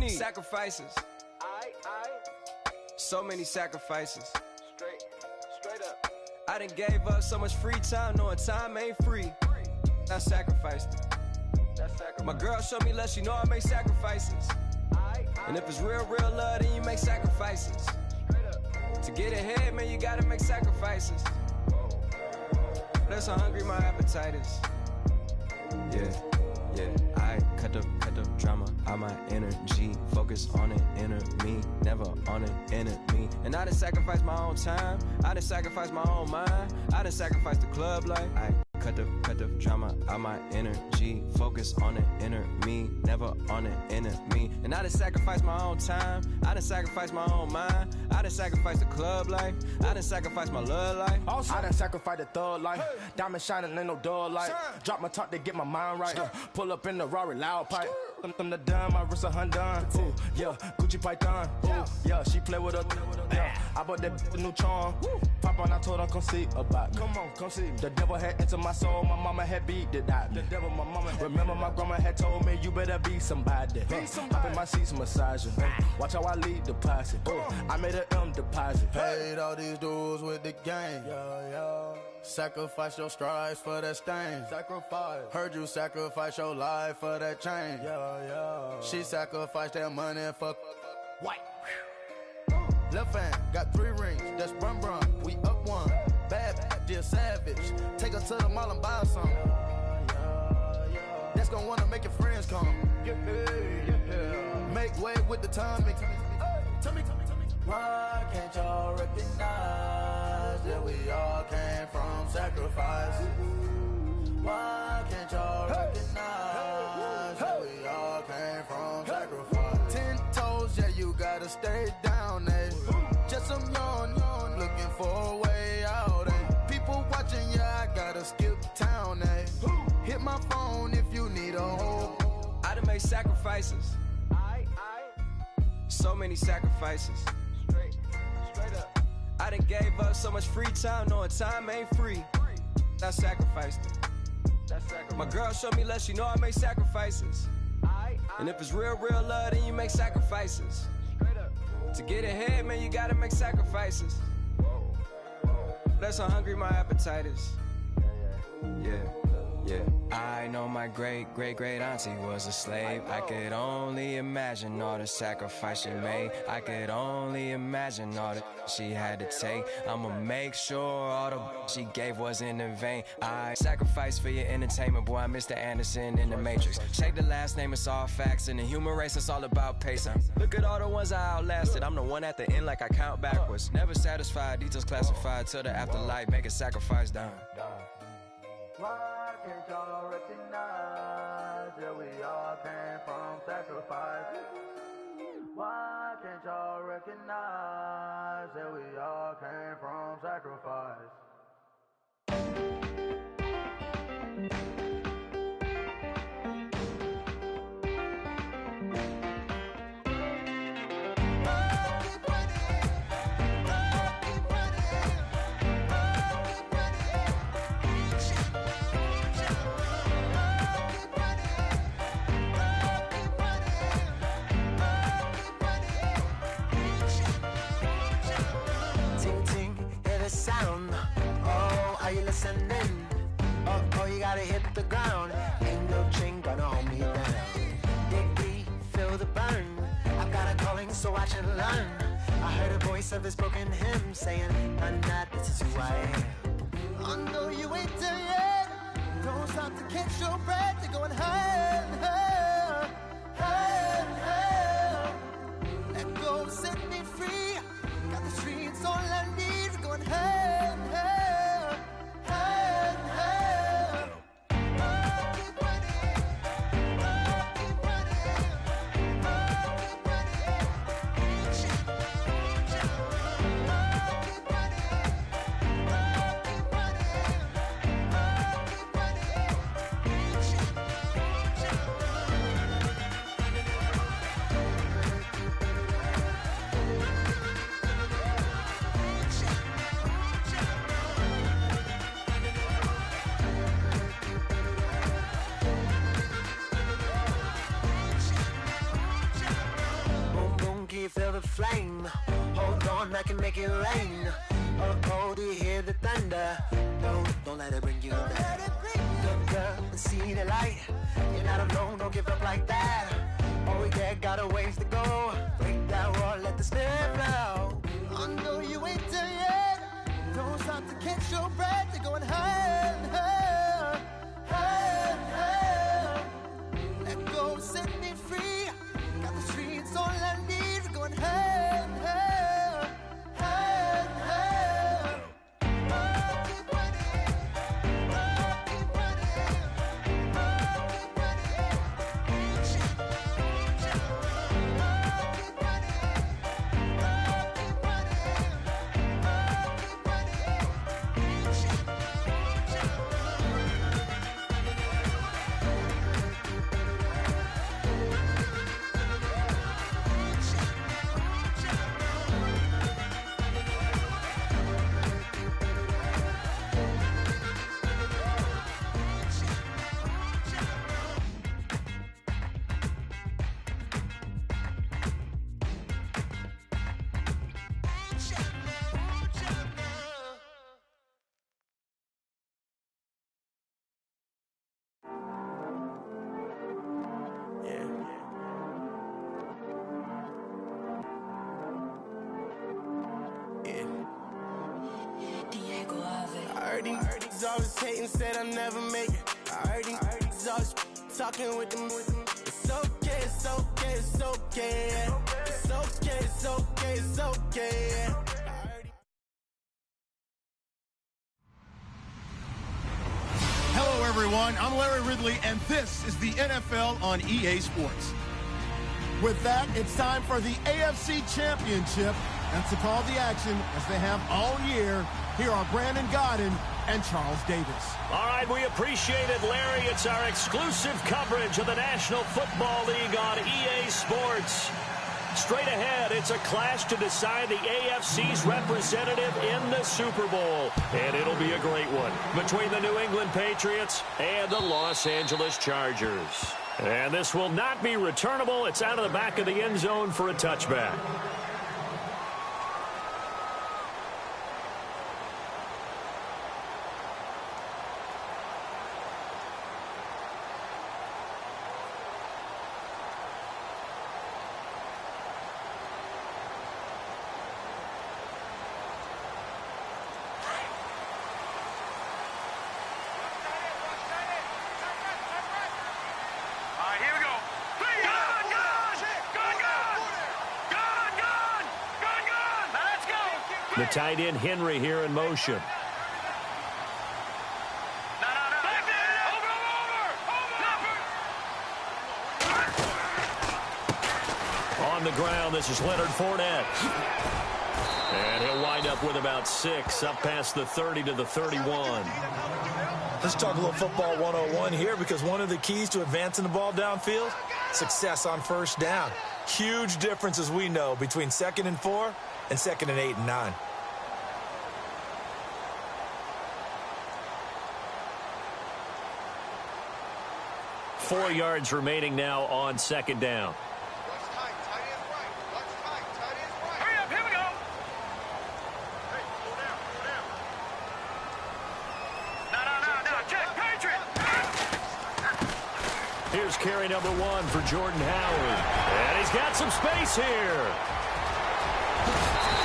need? Sacrifices. So many sacrifices. Straight up. I done gave up so much free time, knowing time ain't free. I sacrificed it. My girl showed me love, she know I make sacrifices. And if it's real love, then you make sacrifices. To get ahead, man, you gotta make sacrifices. That's how hungry my appetite is. Yeah. I cut the drama out my energy. Focus on an inner me, never on an enemy. And I done sacrificed my own time, I done sacrificed my own mind, I done sacrificed the club life. I cut the drama out my energy. Focus on the inner me, never on an enemy. And I done sacrificed my own time, I done sacrificed my own mind, I done sacrificed the club life, I done sacrificed my love life. Also, I done sacrificed the thug life. Diamond shining, ain't no dull light. Drop my top to get my mind right. Pull up in the Rari loud pipe. I'm the dime, my wrist a Hyundai. Ooh, yeah, Gucci Python. Ooh, yeah, she play with her. Yeah, I bought that new charm. Pop on, I told her come see about. Come on, come see. The devil had entered my soul, my mama had beat the die. The devil, my mama. Remember my grandma had told me you better be somebody. Hop in my seats, massaging. Watch how I lead the posse. I made an M deposit. Paid all these dudes with the game. Sacrifice your strides for that stain. Sacrifice. Heard you sacrifice your life for that chain. She sacrificed that money for white. Left hand got 3 rings. That's brum brum. We up one. Bad, dear savage. Take her to the mall and buy some. That's gonna wanna make your friends come. Make way with the timing. Tell me. Why can't y'all recognize that we all came from sacrifice? Why can't y'all recognize that we all came from sacrifice? 10 toes, yeah, you gotta stay down, eh? Just some yawn, looking for a way out, eh? People watching, yeah, I gotta skip town, eh? Hit my phone if you need a hole. I done made sacrifices. So many sacrifices. Straight up. I done gave up so much free time, knowing time ain't free. I sacrificed it. My girl showed me love, she know I make sacrifices. And if it's real love, then you make sacrifices. To get ahead, man, you gotta make sacrifices. That's how hungry my appetite is. Yeah. I know my great auntie was a slave. I could only imagine all the sacrifice she made. I could only imagine all that she had to take. I'ma make sure all the she gave wasn't in vain. I sacrificed for your entertainment, boy. I'm Mr. Anderson in the Matrix. Shake the last name, it's all facts. In the human race, it's all about pacing. Look at all the ones I outlasted. I'm the one at the end, like I count backwards. Never satisfied, details classified till the afterlife. Make a sacrifice done. Why can't y'all recognize that we all came from sacrifice? Why can't y'all recognize that we all came from sacrifice? Sound, oh, are you listening? Oh, you gotta hit the ground. Ain't no chain gonna hold me down. Dig deep, feel the burn. I've got a calling, so watch and learn. I heard a voice of this broken hymn saying, I'm not, this is who I am. I know you ain't there yet. Don't stop to catch your breath. You're going higher and higher, higher and higher. Let go, set me free. Got the streets all I need. Going higher, higher, higher, higher. Oh, keep running, oh, keep running, oh, keep running. Reach it, reach it. Oh, keep running, oh, keep running, oh, keep running. Reach it, reach it. flame. Hold on, I can make it rain. Oh, do you hear the thunder? Don't let it bring you down. Look up and see the light. You're not alone, don't give up like that. Oh yeah, got a ways to go. Break that wall, let the spirit flow. I know you ain't there yet. Don't stop to catch your breath. You're going higher and higher, higher and higher. Let go, set me free. Got the streets, all I need. We're going higher and higher, higher and higher. Oh, keep running. Oh, keep running. Oh, keep running. Reach out, reach out. Oh, keep running. Oh, keep running. Oh, keep running. Reach out, reach out. I heard these always hating, said I'll never make it. I heard these always talking with them. It's okay, it's okay, it's okay. Yeah. It's okay, it's okay, it's okay. Yeah. Hello, everyone. I'm Larry Ridley, and this is the NFL on EA Sports. With that, it's time for the AFC Championship. And to call the action, as they have all year, here are Brandon Gaudin and Charles Davis. All right, we appreciate it, Larry. It's our exclusive coverage of the National Football League on EA Sports. Straight ahead, it's a clash to decide the AFC's representative in the Super Bowl. And it'll be a great one between the New England Patriots and the Los Angeles Chargers. And this will not be returnable. It's out of the back of the end zone for a touchback. The tight end Henry here in motion. On the ground, this is Leonard Fournette. And he'll wind up with about 6, up past the 30 to the 31. Let's talk a little football 101 here, because one of the keys to advancing the ball downfield, success on first down. Huge difference, as we know, between 2nd and 4 and 2nd and 8 and 9. Four yards remaining now on 2nd down. Hurry up, here we go. No, check, Patriot. Here's carry number 1 for Jordan Howard. And he's got some space here.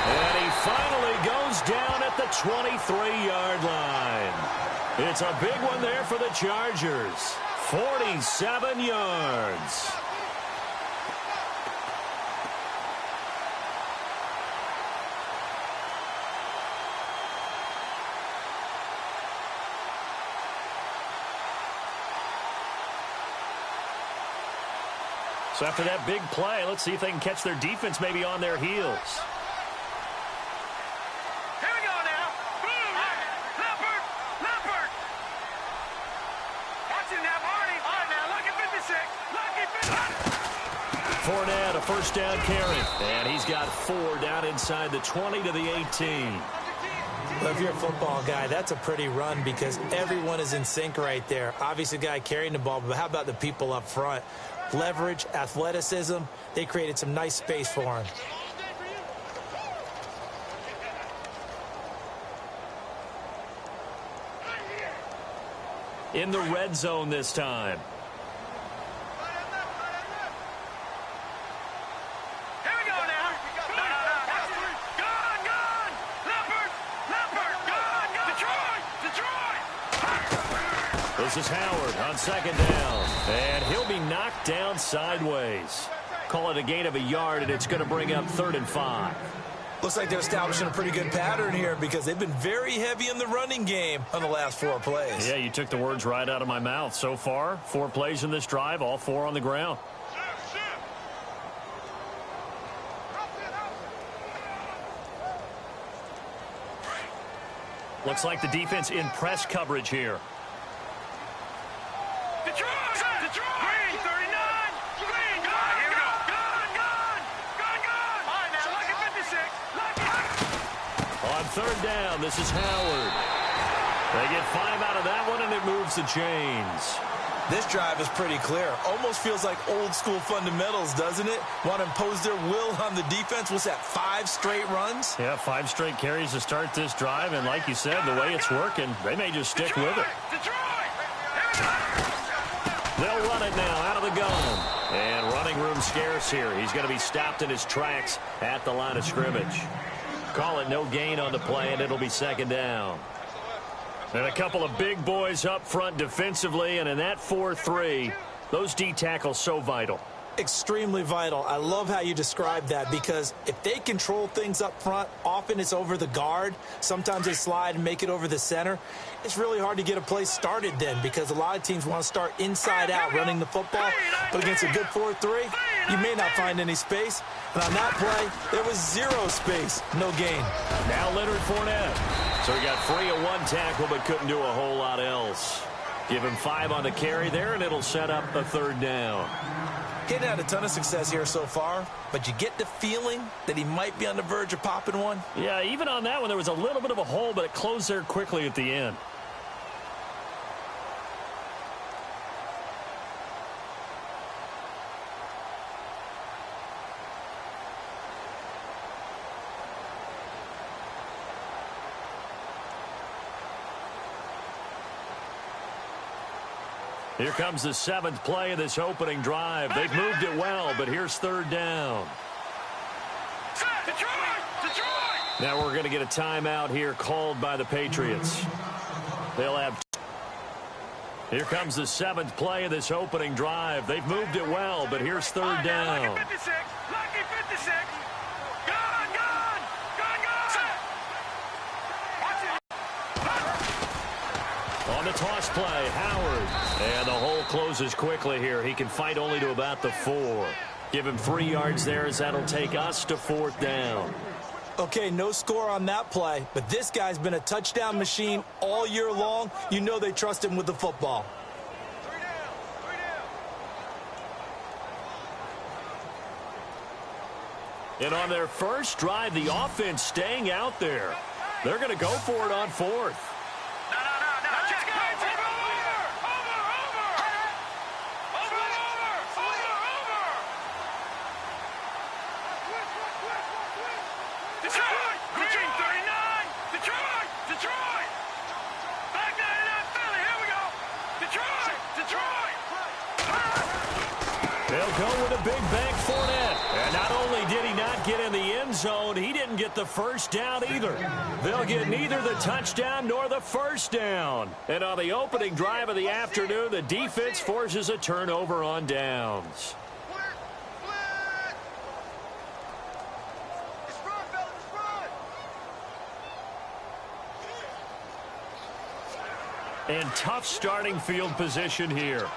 And he finally goes down at the 23-yard line. It's a big one there for the Chargers. 47 yards. So after that big play, let's see if they can catch their defense maybe on their heels. Here we go now. Boom. Leopard. Watch him now, Barney. All right, now, lucky 56. Lucky 50. Fournette, a first down carry. And he's got 4 down inside the 20 to the 18. Well, if you're a football guy, that's a pretty run, because everyone is in sync right there. Obviously, the guy carrying the ball, but how about the people up front? Leverage, athleticism, they created some nice space for him. in the red zone this time. Here we go now. Gone, gone. Leopard, gone. Detroit. This is Howard on second down, and he'll be knocked down sideways. Call it a gain of a yard, and it's going to bring up 3rd and 5. Looks like they're establishing a pretty good pattern here because they've been very heavy in the running game on the last 4 plays. Yeah, you took the words right out of my mouth. So far, 4 plays in this drive, all 4 on the ground. Looks like the defense in press coverage here. Detroit. Green, 39. Green, gone. Here we go. Gone. All right, now, lucky 56. On 3rd down, this is Howard. They get 5 out of that one, and it moves the chains. This drive is pretty clear. Almost feels like old school fundamentals, doesn't it? Want to impose their will on the defense. What's that, 5 straight runs? Yeah, 5 straight carries to start this drive, and like you said, the way it's working, they may just stick with it. They'll run it now out of the gun. And running room scarce here. He's going to be stopped in his tracks at the line of scrimmage. Call it no gain on the play, and it'll be 2nd down. And a couple of big boys up front defensively, and in that 4-3, those D tackles so vital. Extremely vital. I love how you describe that because if they control things up front, often it's over the guard. Sometimes they slide and make it over the center. It's really hard to get a play started then because a lot of teams want to start inside out running the football. But against a good 4-3, you may not find any space. And on that play, there was 0 space. No gain. Now Leonard Fournette. So he got free of 1 tackle but couldn't do a whole lot else. Give him 5 on the carry there, and it'll set up a 3rd down. He hadn't had a ton of success here so far, but you get the feeling that he might be on the verge of popping one. Yeah, even on that one, there was a little bit of a hole, but it closed there quickly at the end. Here comes the 7th play of this opening drive. They've moved it well, but here's 3rd down. Detroit! Now we're going to get a timeout here called by the Patriots. They'll have. Here comes the 7th play of this opening drive. They've moved it well, but here's 3rd down. Lucky 56. Gone. On the toss play, Howard. And the hole closes quickly here. He can fight only to about the 4. Give him 3 yards there as that'll take us to 4th down. Okay, no score on that play, but this guy's been a touchdown machine all year long. You know they trust him with the football. 3 down. And on their first drive, the offense staying out there. They're going to go for it on 4th. They'll go with a big bank Fournette. And not only did he not get in the end zone, he didn't get the first down either. They'll get neither the touchdown nor the first down. And on the opening drive of the afternoon, the defense forces a turnover on downs. And tough starting field position here.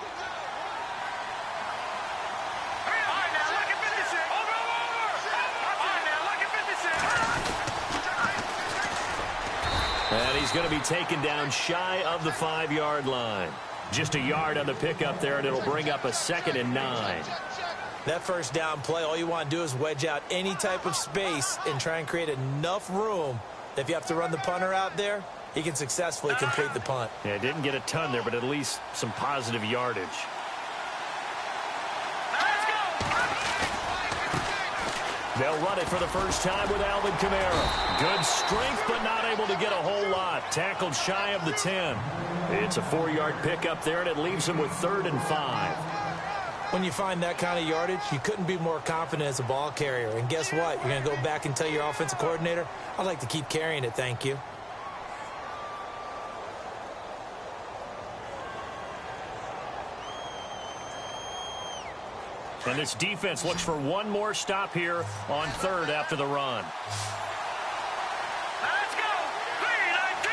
And he's going to be taken down shy of the 5-yard line. Just a yard on the pickup there, and it'll bring up a 2nd and 9. That first down play, all you want to do is wedge out any type of space and try and create enough room that if you have to run the punter out there, he can successfully complete the punt. Yeah, didn't get a ton there, but at least some positive yardage. They'll run it for the first time with Alvin Kamara. Good strength, but not able to get a whole lot. Tackled shy of the 10. It's a 4-yard pickup there, and it leaves him with 3rd and 5. When you find that kind of yardage, you couldn't be more confident as a ball carrier. And guess what? You're going to go back and tell your offensive coordinator, I'd like to keep carrying it, thank you. And this defense looks for one more stop here on 3rd after the run. Let's go! 3-19!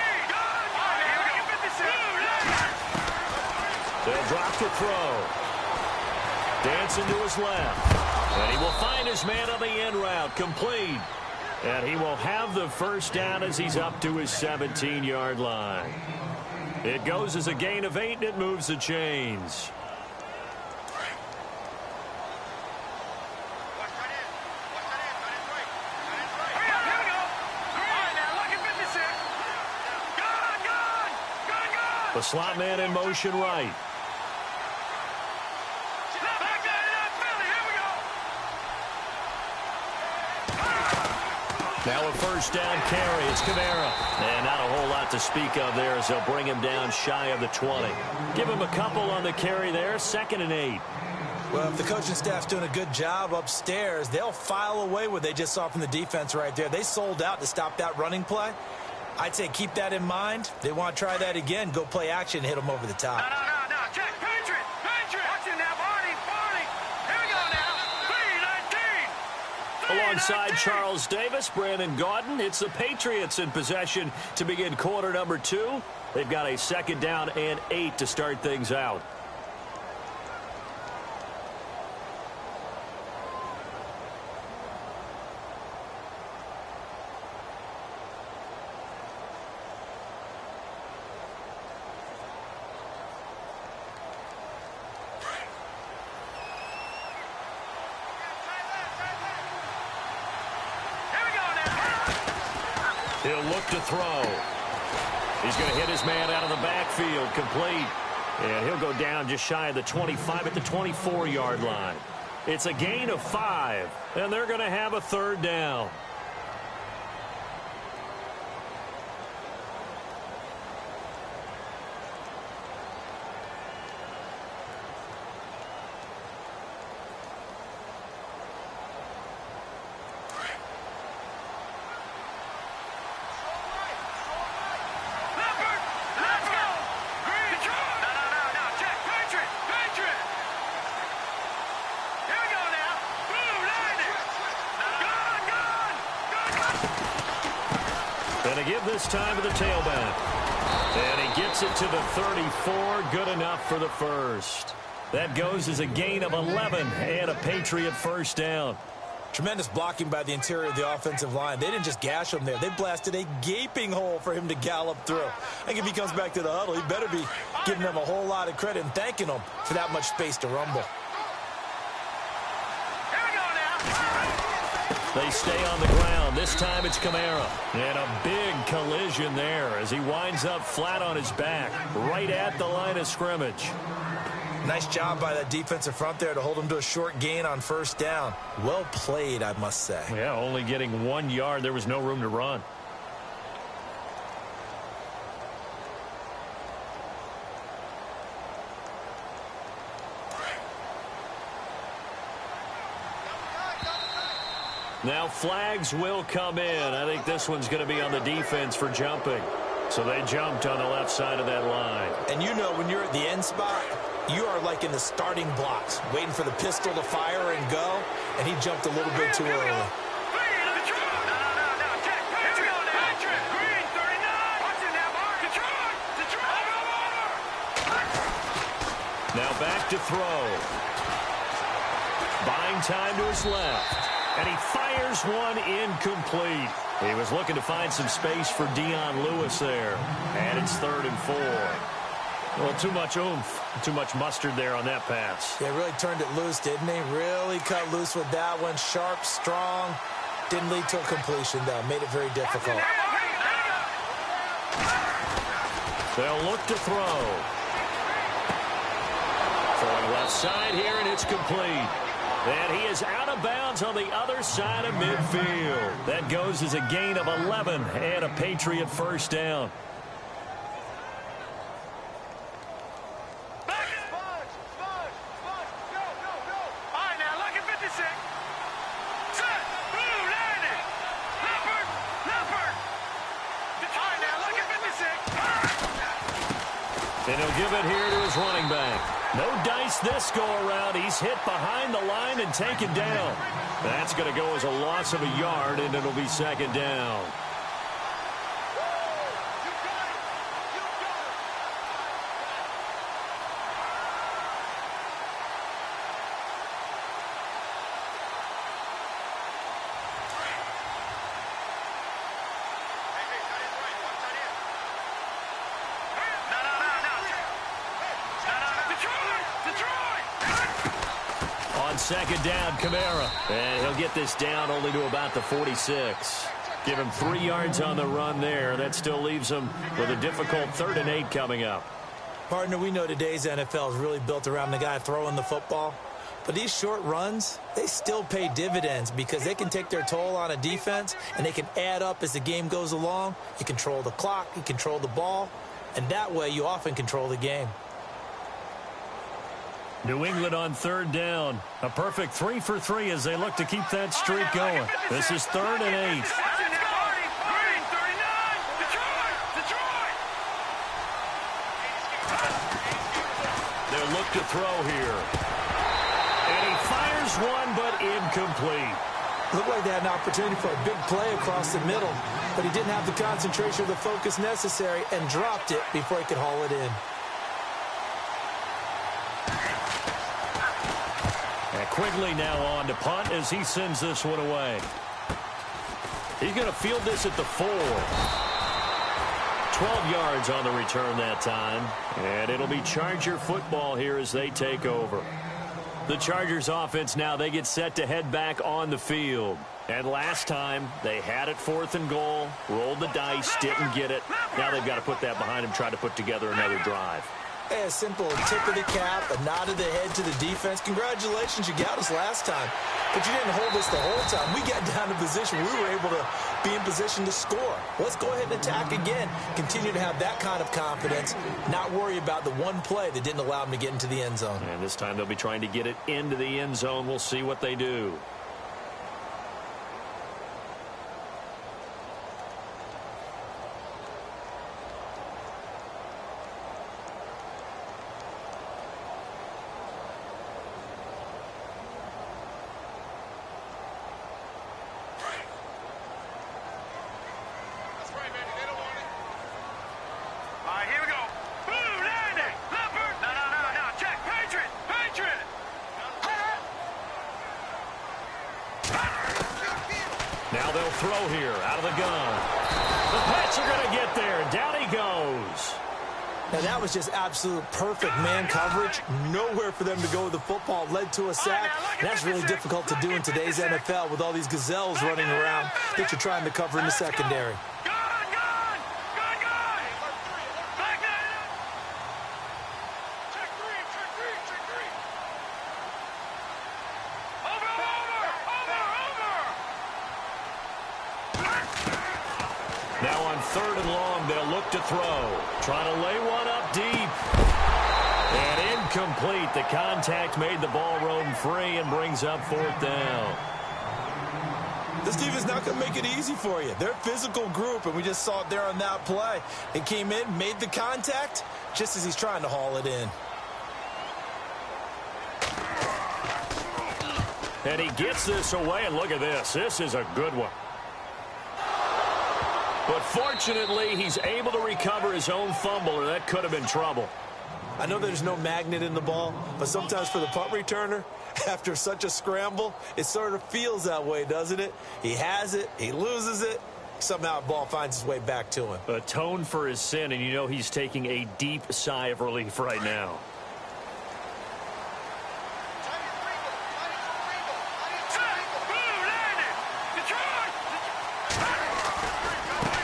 They'll drop to throw. Dancing to his left. And he will find his man on the end route. Complete. And he will have the first down as he's up to his 17-yard line. It goes as a gain of 8, and it moves the chains. The slot man in motion right. Now a first down carry. It's Kamara. And not a whole lot to speak of there as they'll bring him down shy of the 20. Give him a couple on the carry there. 2nd and 8. Well, if the coaching staff's doing a good job upstairs, they'll file away what they just saw from the defense right there. They sold out to stop that running play. I'd say keep that in mind. They want to try that again. Go play action, hit them over the top. No. Check. Patriot. Watch it now, Barney. Here we go now. 3-19. Alongside Charles Davis, Brandon Gaudin, it's the Patriots in possession to begin quarter number 2. They've got a 2nd down and 8 to start things out. He'll look to throw. He's going to hit his man out of the backfield, complete. And he'll go down just shy of the 25 at the 24-yard line. It's a gain of 5, and they're going to have a 3rd down. Give this time to the tailback. And he gets it to the 34. Good enough for the first. That goes as a gain of 11 and a Patriot first down. Tremendous blocking by the interior of the offensive line. They didn't just gash him there. They blasted a gaping hole for him to gallop through. I think if he comes back to the huddle, he better be giving them a whole lot of credit and thanking them for that much space to rumble. They stay on the ground. This time it's Kamara. And a big collision there as he winds up flat on his back, right at the line of scrimmage. Nice job by that defensive front there to hold him to a short gain on first down. Well played, I must say. Yeah, only getting 1 yard. There was no room to run. Now flags will come in. I think this one's going to be on the defense for jumping. So they jumped on the left side of that line. And you know when you're at the end spot, you are like in the starting blocks, waiting for the pistol to fire and go, and he jumped a little bit too early. Now back to throw. Buying time to his left. And he fires one incomplete. He was looking to find some space for Dion Lewis there. And it's 3rd and 4. Well, too much oomph, too much mustard there on that pass. Yeah, really turned it loose, didn't he? Really cut loose with that one. Sharp, strong. Didn't lead to a completion, though. Made it very difficult. They'll look to throw. Throwing left side here, and it's complete. And he is out of bounds on the other side of midfield. That goes as a gain of 11 and a Patriot first down. And he'll give it here to his running back. No dice this go-around. He's hit behind the line and taken down. That's going to go as a loss of a yard, and it'll be second down. Second down, Kamara. And he'll get this down only to about the 46. Give him 3 yards on the run there. That still leaves him with a difficult 3rd and 8 coming up. Partner, we know today's NFL is really built around the guy throwing the football. But these short runs, they still pay dividends because they can take their toll on a defense and they can add up as the game goes along. You control the clock, you control the ball, and that way you often control the game. New England on 3rd down. A perfect 3 for 3 as they look to keep that streak going. This is 3rd and 8. They'll look to throw here. And he fires one, but incomplete. Looked like they had an opportunity for a big play across the middle, but he didn't have the concentration or the focus necessary and dropped it before he could haul it in. Quigley now on to punt as he sends this one away. He's going to field this at the 4. 12 yards on the return that time. And it'll be Charger football here as they take over. The Chargers offense now, they get set to head back on the field. And last time, they had it 4th and goal, rolled the dice, didn't get it. Now they've got to put that behind them, try to put together another drive. Hey, a simple tip of the cap, a nod of the head to the defense. Congratulations, you got us last time. But you didn't hold us the whole time. We got down to position. We were able to be in position to score. Let's go ahead and attack again. Continue to have that kind of confidence. Not worry about the one play that didn't allow them to get into the end zone. And this time they'll be trying to get it into the end zone. We'll see what they do. Now they'll throw here out of the gun. The Pats are going to get there. Down he goes. Now that was just absolute perfect man coverage. Nowhere for them to go with the football. Led to a sack. That's really difficult to do in today's NFL with all these gazelles running around that you're trying to cover in the secondary. Now on 3rd and long, they'll look to throw. Trying to lay one up deep. And incomplete. The contact made the ball roam free and brings up 4th down. This defense not going to make it easy for you. They're a physical group, and we just saw it there on that play. It came in, made the contact, just as he's trying to haul it in. And he gets this away, and look at this. This is a good one. But fortunately, he's able to recover his own fumble, or that could have been trouble. I know there's no magnet in the ball, but sometimes for the punt returner, after such a scramble, it sort of feels that way, doesn't it? He has it, he loses it, somehow the ball finds its way back to him. Atone for his sin, and you know he's taking a deep sigh of relief right now.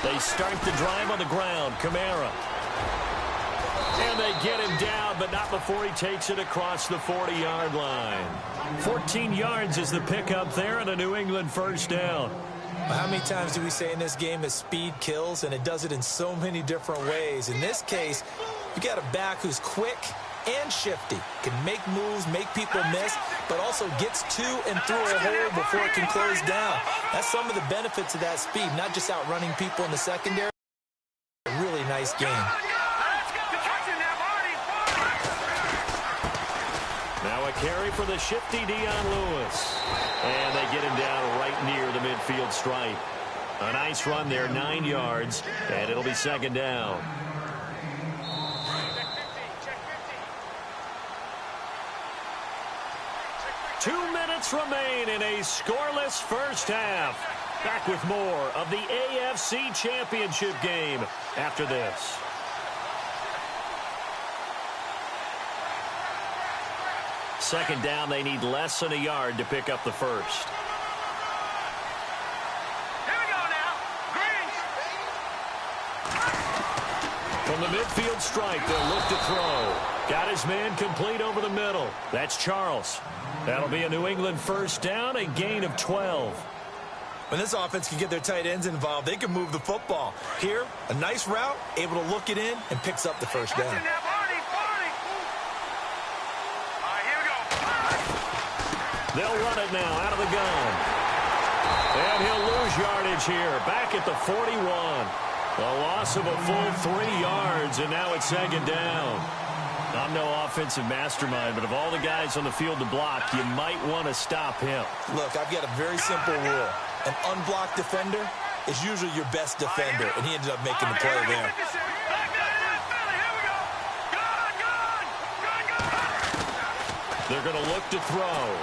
They start the drive on the ground. Kamara. And they get him down, but not before he takes it across the 40-yard line. 14 yards is the pickup there and a New England first down. How many times do we say in this game that speed kills, and it does it in so many different ways? In this case, you got a back who's quick and shifty, can make moves, make people miss, but also gets to and through a hole before it can close down. That's some of the benefits of that speed, not just outrunning people in the secondary. A really nice game. Now a carry for the shifty Dion Lewis. And they get him down right near the midfield stripe. A nice run there, 9 yards, and it'll be second down. Two minutes remain in a scoreless first half. Back with more of the AFC Championship game after this. Second down, they need less than a yard to pick up the first. Here we go now. From the midfield stripe, they'll look to throw. Got his man complete over the middle. That's Charles. That'll be a New England first down, a gain of 12. When this offense can get their tight ends involved, they can move the football. Here, a nice route, able to look it in, and picks up the first down. They'll run it now out of the gun. And he'll lose yardage here. Back at the 41. A loss of a full 3 yards, and now it's second down. I'm no offensive mastermind, but of all the guys on the field to block, you might want to stop him. Look, I've got a very simple rule. An unblocked defender is usually your best defender, and he ended up making the play there. They're going to look to throw.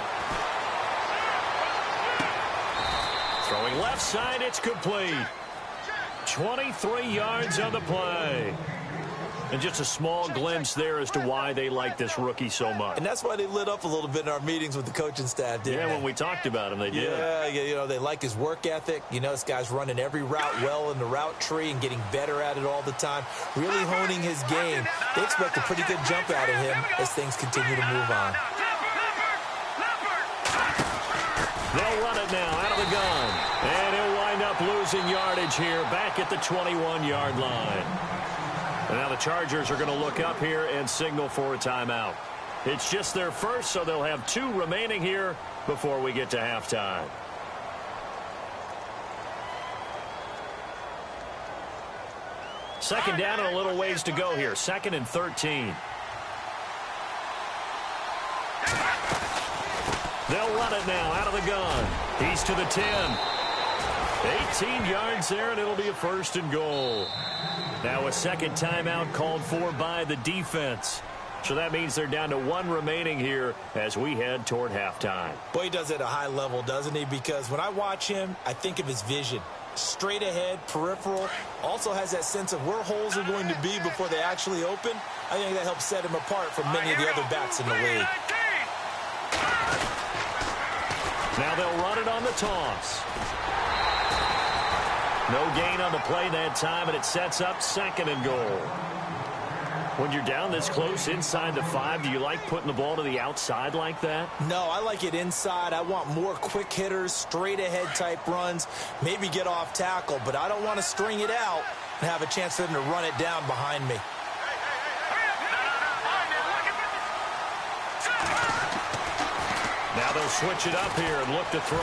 Throwing left side, it's complete. 23 yards on the play. And just a small glimpse there as to why they like this rookie so much. And that's why they lit up a little bit in our meetings with the coaching staff, didn't they? Yeah, when we talked about him, they did. Yeah, you know, they like his work ethic. You know, this guy's running every route well in the route tree and getting better at it all the time, really honing his game. They expect a pretty good jump out of him as things continue to move on. They'll run it now out of the gun. And he'll wind up losing yardage here back at the 21-yard line. And now the Chargers are going to look up here and signal for a timeout. It's just their first, so they'll have 2 remaining here before we get to halftime. Second down and a little ways to go here. 2nd and 13. They'll run it now out of the gun. He's to the 10. 18 yards there, and it'll be a 1st and goal. Now a second timeout called for by the defense. So that means they're down to 1 remaining here as we head toward halftime. Boy, he does it at a high level, doesn't he? Because when I watch him, I think of his vision. Straight ahead, peripheral. Also has that sense of where holes are going to be before they actually open. I think that helps set him apart from many of the other backs in the league. Now they'll run it on the toss. No gain on the play that time, and it sets up 2nd and goal. When you're down this close inside the 5, do you like putting the ball to the outside like that? No, I like it inside. I want more quick hitters, straight ahead type runs, maybe get off tackle, but I don't want to string it out and have a chance for them to run it down behind me. Now they'll switch it up here and look to throw.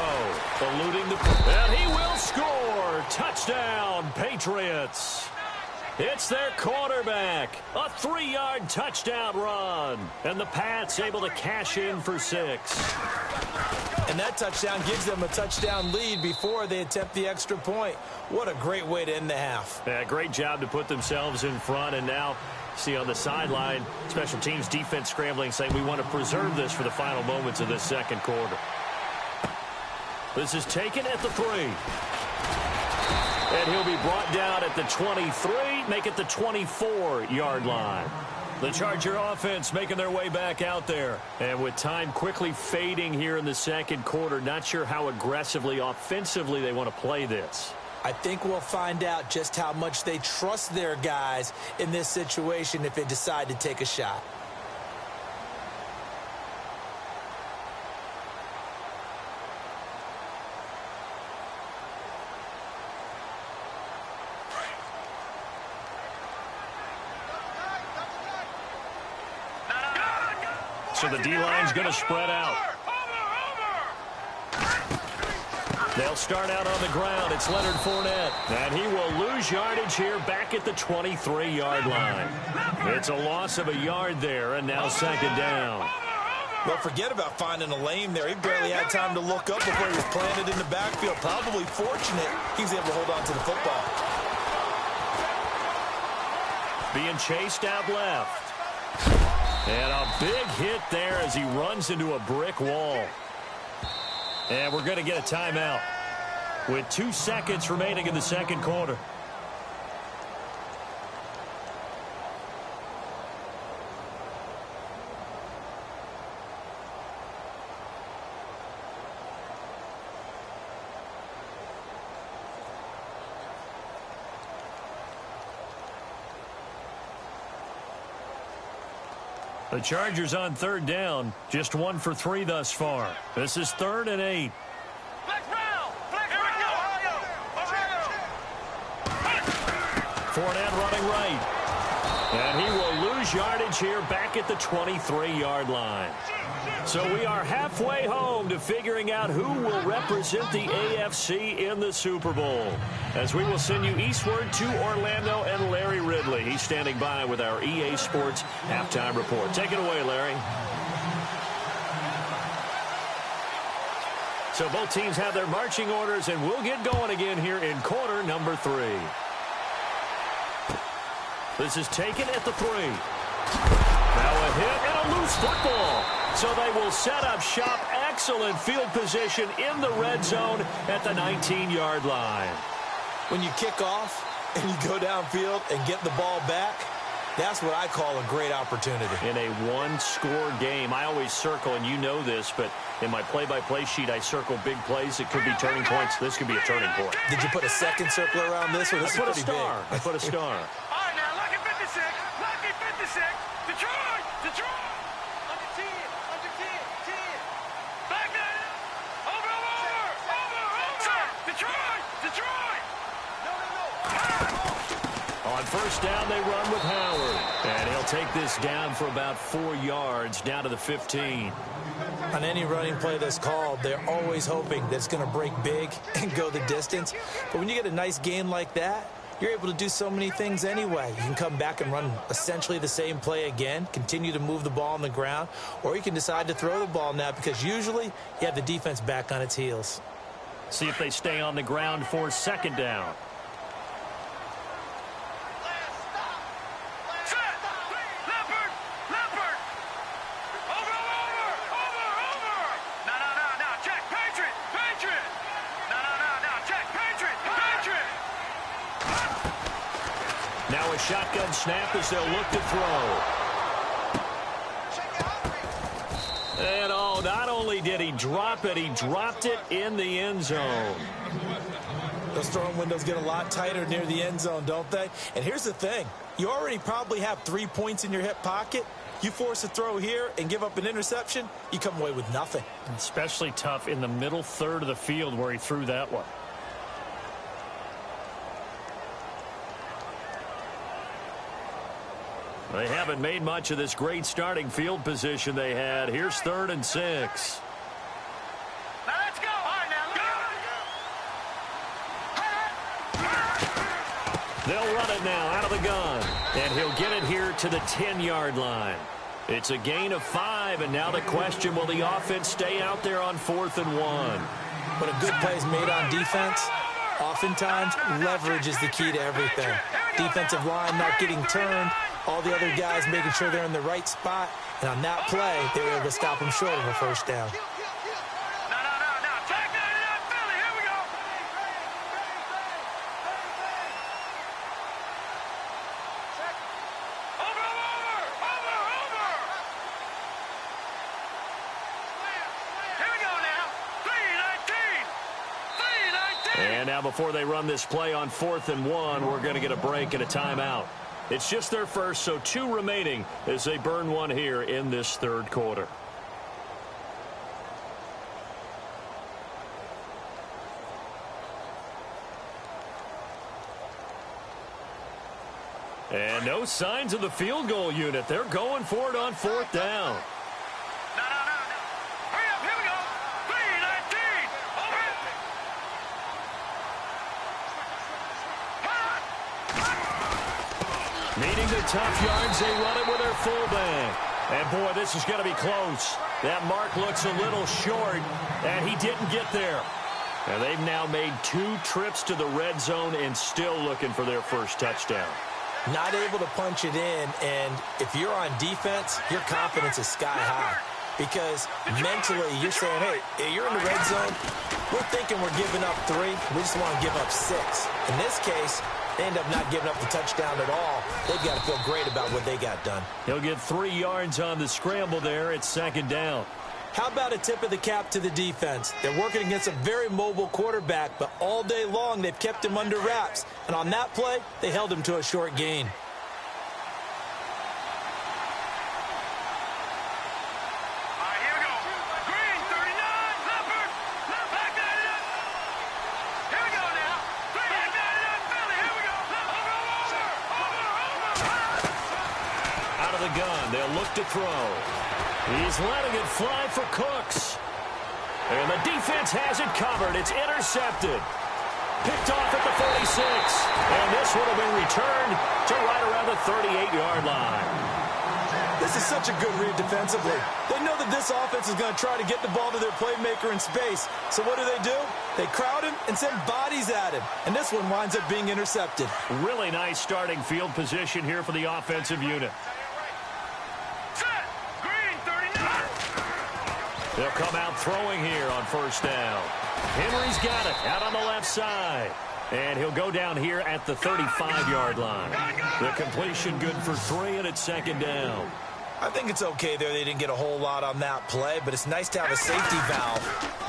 Eluding the... And he will score! Touchdown, Patriots! It's their quarterback. A 3-yard touchdown run. And the Pats able to cash in for 6. And that touchdown gives them a touchdown lead before they attempt the extra point. What a great way to end the half. Yeah, great job to put themselves in front, and now... See on the sideline, special teams defense scrambling, saying we want to preserve this for the final moments of this second quarter. This is taken at the 3. And he'll be brought down at the 23, make it the 24-yard line. The Charger offense making their way back out there. And with time quickly fading here in the second quarter, not sure how aggressively, offensively they want to play this. I think we'll find out just how much they trust their guys in this situation if they decide to take a shot. So the D-line's going to spread out. They'll start out on the ground. It's Leonard Fournette. And he will lose yardage here back at the 23-yard line. It's a loss of a yard there, and now second down. Well, forget about finding a lane there. He barely had time to look up before he was planted in the backfield. Probably fortunate he was able to hold on to the football. Being chased out left. And a big hit there as he runs into a brick wall. And we're going to get a timeout with 2 seconds remaining in the second quarter. The Chargers on third down, just 1 for 3 thus far. This is 3rd and 8. Fournette running right. And he will lose yardage here back at the 23-yard line. So we are halfway home to figuring out who will represent the AFC in the Super Bowl. As we will send you eastward to Orlando and Larry Ridley. He's standing by with our EA Sports halftime report. Take it away, Larry. So both teams have their marching orders, and we'll get going again here in quarter number 3. This is taken at the 3. Now a hit and a loose football. So they will set up shop. Excellent field position in the red zone at the 19-yard line. When you kick off and you go downfield and get the ball back, that's what I call a great opportunity. In a one-score game, I always circle, and you know this, but in my play-by-play sheet, I circle big plays. It could be turning points. This could be a turning point. Did you put a second circle around this one? This I put a star. I put a star. All right, now, lucky 56. Lucky 56. Detroit. Detroit. Under 10. Under 10. 10. Back now. Over. Detroit. Detroit. On first down, they run with Howard. And he'll take this down for about 4 yards, down to the 15. On any running play that's called, they're always hoping that it's going to break big and go the distance. But when you get a nice gain like that, you're able to do so many things anyway. You can come back and run essentially the same play again, continue to move the ball on the ground, or you can decide to throw the ball now because usually you have the defense back on its heels. See if they stay on the ground for second down. Now a shotgun snap as they'll look to throw. And oh, not only did he drop it, he dropped it in the end zone. Those throwing windows get a lot tighter near the end zone, don't they? And here's the thing. You already probably have 3 points in your hip pocket. You force a throw here and give up an interception, you come away with nothing. Especially tough in the middle third of the field where he threw that one. They haven't made much of this great starting field position they had. Here's 3rd and 6. Now let's go. All right, now, They'll run it now out of the gun. And he'll get it here to the 10-yard line. It's a gain of 5, and now the question, will the offense stay out there on 4th and 1? When a good play is made on defense, oftentimes leverage is the key to everything. Defensive line not getting turned, all the other guys making sure they're in the right spot, and on that play, they were able to stop them short of a first down. And now before they run this play on 4th and 1, we're going to get a break and a timeout. It's just their first, so 2 remaining as they burn one here in this third quarter. And no signs of the field goal unit. They're going for it on 4th down. No. Hurry up, here we go. 3:19. Over it. Needing the tough yards, they run it with their fullback. And boy, this is going to be close. That mark looks a little short, and he didn't get there. And they've now made 2 trips to the red zone and still looking for their first touchdown. Not able to punch it in, and if you're on defense, your confidence is sky high. Because mentally, you're saying, hey, you're in the red zone. We're thinking we're giving up 3. We just want to give up 6. In this case, they end up not giving up the touchdown at all. They've got to feel great about what they got done. He'll get 3 yards on the scramble there. It's 2nd down. How about a tip of the cap to the defense? They're working against a very mobile quarterback, but all day long they've kept him under wraps. And on that play, they held him to a short gain. All right, here we go. Green, 39. Leopard. Back that up. Here we go now. Back that up, Philly. Here we go. Over. Out of the gun, they'll look to throw. He's letting it fly for Cooks. And the defense has it covered. It's intercepted. Picked off at the 46. And this one will be returned to right around the 38-yard line. This is such a good read defensively. They know that this offense is going to try to get the ball to their playmaker in space. So what do? They crowd him and send bodies at him. And this one winds up being intercepted. Really nice starting field position here for the offensive unit. They'll come out throwing here on 1st down. Henry's got it out on the left side. And he'll go down here at the 35-yard line. The completion good for 3, and it's 2nd down. I think it's okay there. They didn't get a whole lot on that play, but it's nice to have a safety valve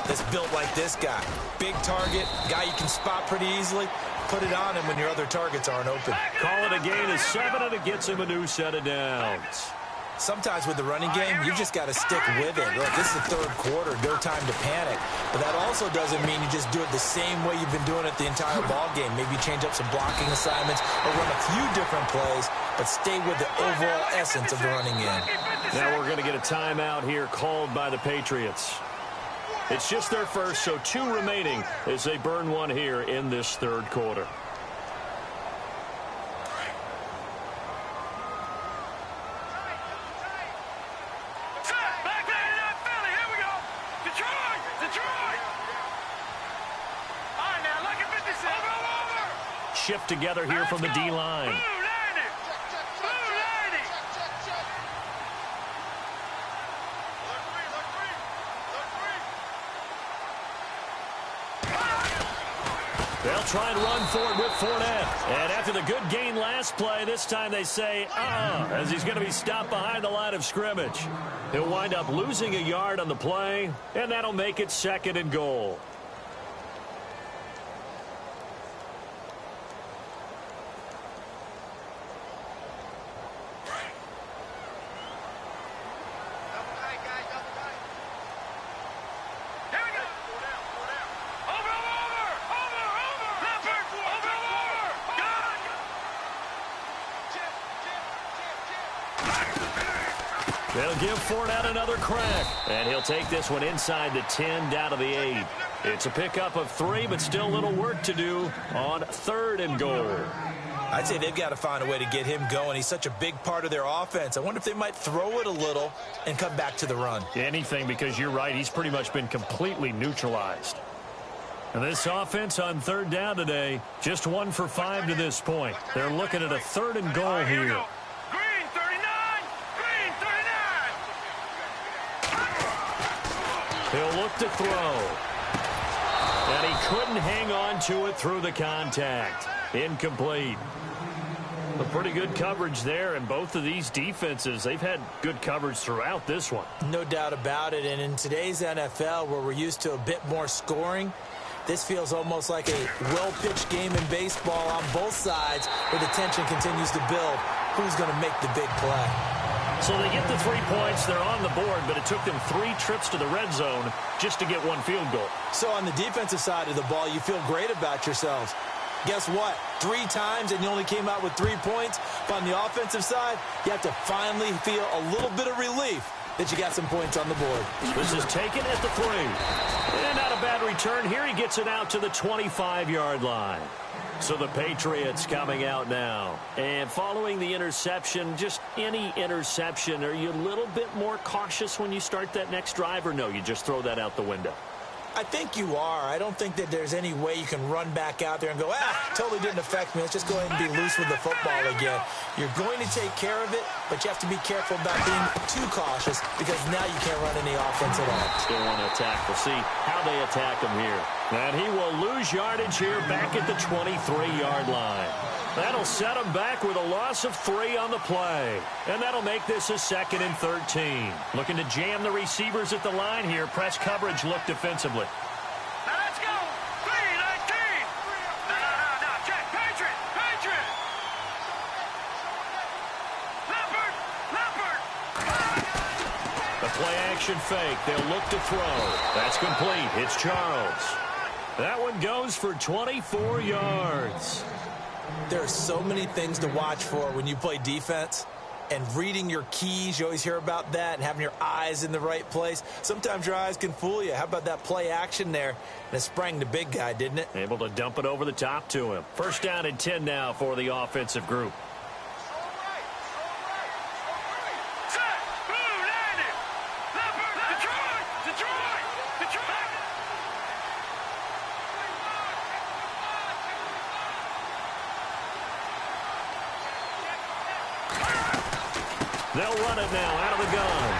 that's built like this guy. Big target, guy you can spot pretty easily. Put it on him when your other targets aren't open. Call it a gain of 7, and it gets him a new set of downs. Sometimes with the running game, you just got to stick with it. Look, this is the 3rd quarter, no time to panic. But that also doesn't mean you just do it the same way you've been doing it the entire ball game. Maybe change up some blocking assignments or run a few different plays, but stay with the overall essence of the running game. Now we're going to get a timeout here called by the Patriots. It's just their first, so 2 remaining as they burn one here in this 3rd quarter. Shift together here from the D-line. They'll try and run for it with Fournette. And after the good gain last play, this time they say, as he's going to be stopped behind the line of scrimmage. He'll wind up losing a yard on the play, and that'll make it 2nd and goal. They'll give Fournette another crack, and he'll take this one inside the 10 down to the 8. It's a pickup of 3, but still a little work to do on 3rd and goal. I'd say they've got to find a way to get him going. He's such a big part of their offense. I wonder if they might throw it a little and come back to the run. Anything, because you're right, he's pretty much been completely neutralized. And this offense on 3rd down today, just 1 for 5 to this point. They're looking at a 3rd and goal here. He'll look to throw. And he couldn't hang on to it through the contact. Incomplete. A pretty good coverage there, and both of these defenses, they've had good coverage throughout this one. No doubt about it, and in today's NFL, where we're used to a bit more scoring, This feels almost like a well-pitched game in baseball on both sides where the tension continues to build. Who's going to make the big play? So they get the 3 points. They're on the board, but it took them 3 trips to the red zone just to get 1 field goal. So on the defensive side of the ball, you feel great about yourselves. Guess what? 3 times and you only came out with 3 points. But on the offensive side, you have to finally feel a little bit of relief that you got some points on the board. This is taken at the 3. And not a bad return. Here he gets it out to the 25-yard line. So the Patriots coming out now. And following the interception, just any interception, are you a little bit more cautious when you start that next drive, or no, you just throw that out the window? I think you are. I don't think that there's any way you can run back out there and go, totally didn't affect me. Let's just go ahead and be loose with the football again. You're going to take care of it, but you have to be careful about being too cautious because now you can't run any offense at all. Still want to attack. We'll see how they attack him here. And he will lose yardage here back at the 23-yard line. That'll set him back with a loss of 3 on the play. And that'll make this a 2nd and 13. Looking to jam the receivers at the line here. Press coverage look defensively. Now let's go. 3-19. No. Check. Patriot. Leopard. The play action fake. They'll look to throw. That's complete. It's Charles. That one goes for 24 yards. There are so many things to watch for when you play defense. And reading your keys, you always hear about that, and having your eyes in the right place. Sometimes your eyes can fool you. How about that play action there? And it sprang the big guy, didn't it? Able to dump it over the top to him. 1st down and 10 now for the offensive group. They'll run it now out of the gun.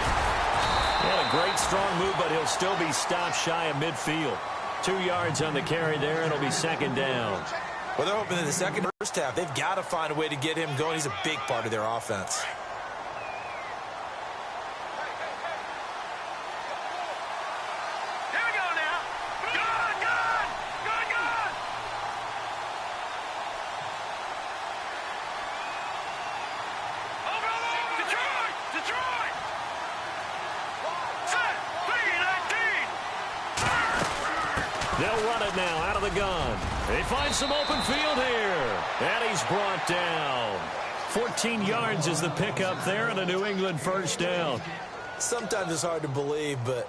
And a great strong move, but he'll still be stopped shy of midfield. 2 yards on the carry there. It'll be 2nd down. Well, they're hoping in the first half, they've got to find a way to get him going. He's a big part of their offense. Here we go now. Gun. Detroit. Set. 3-19. They'll run it now out of the gun. They find some open field here. And he's brought down. 14 yards is the pickup there and a New England 1st down. Sometimes it's hard to believe, but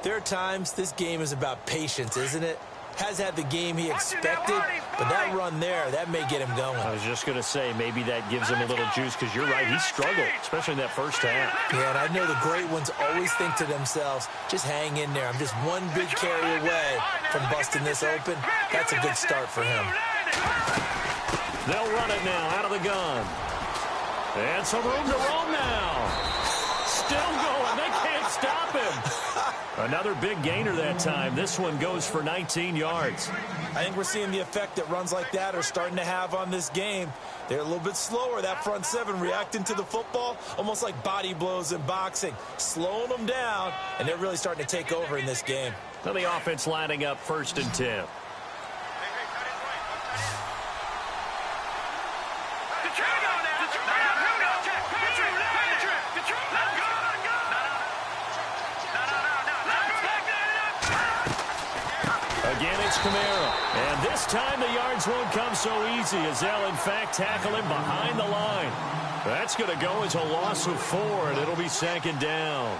there are times this game is about patience, isn't it? Has had the game he expected, but that run there, that may get him going. I was just going to say, maybe that gives him a little juice, because you're right, he struggled, especially in that first half. Yeah, and I know the great ones always think to themselves, just hang in there. I'm just one big carry away from busting this open. That's a good start for him. They'll run it now out of the gun. And some room to roam now. Still going. They can't stop him. Another big gainer that time. This one goes for 19 yards. I think we're seeing the effect that runs like that are starting to have on this game. They're a little bit slower, that front 7, reacting to the football, almost like body blows in boxing, slowing them down, and they're really starting to take over in this game. Now the offense lining up 1st and 10. Again, it's Kamara. And this time the yards won't come so easy as they'll, in fact, tackle him behind the line. That's going to go as a loss of 4, and it'll be 2nd down.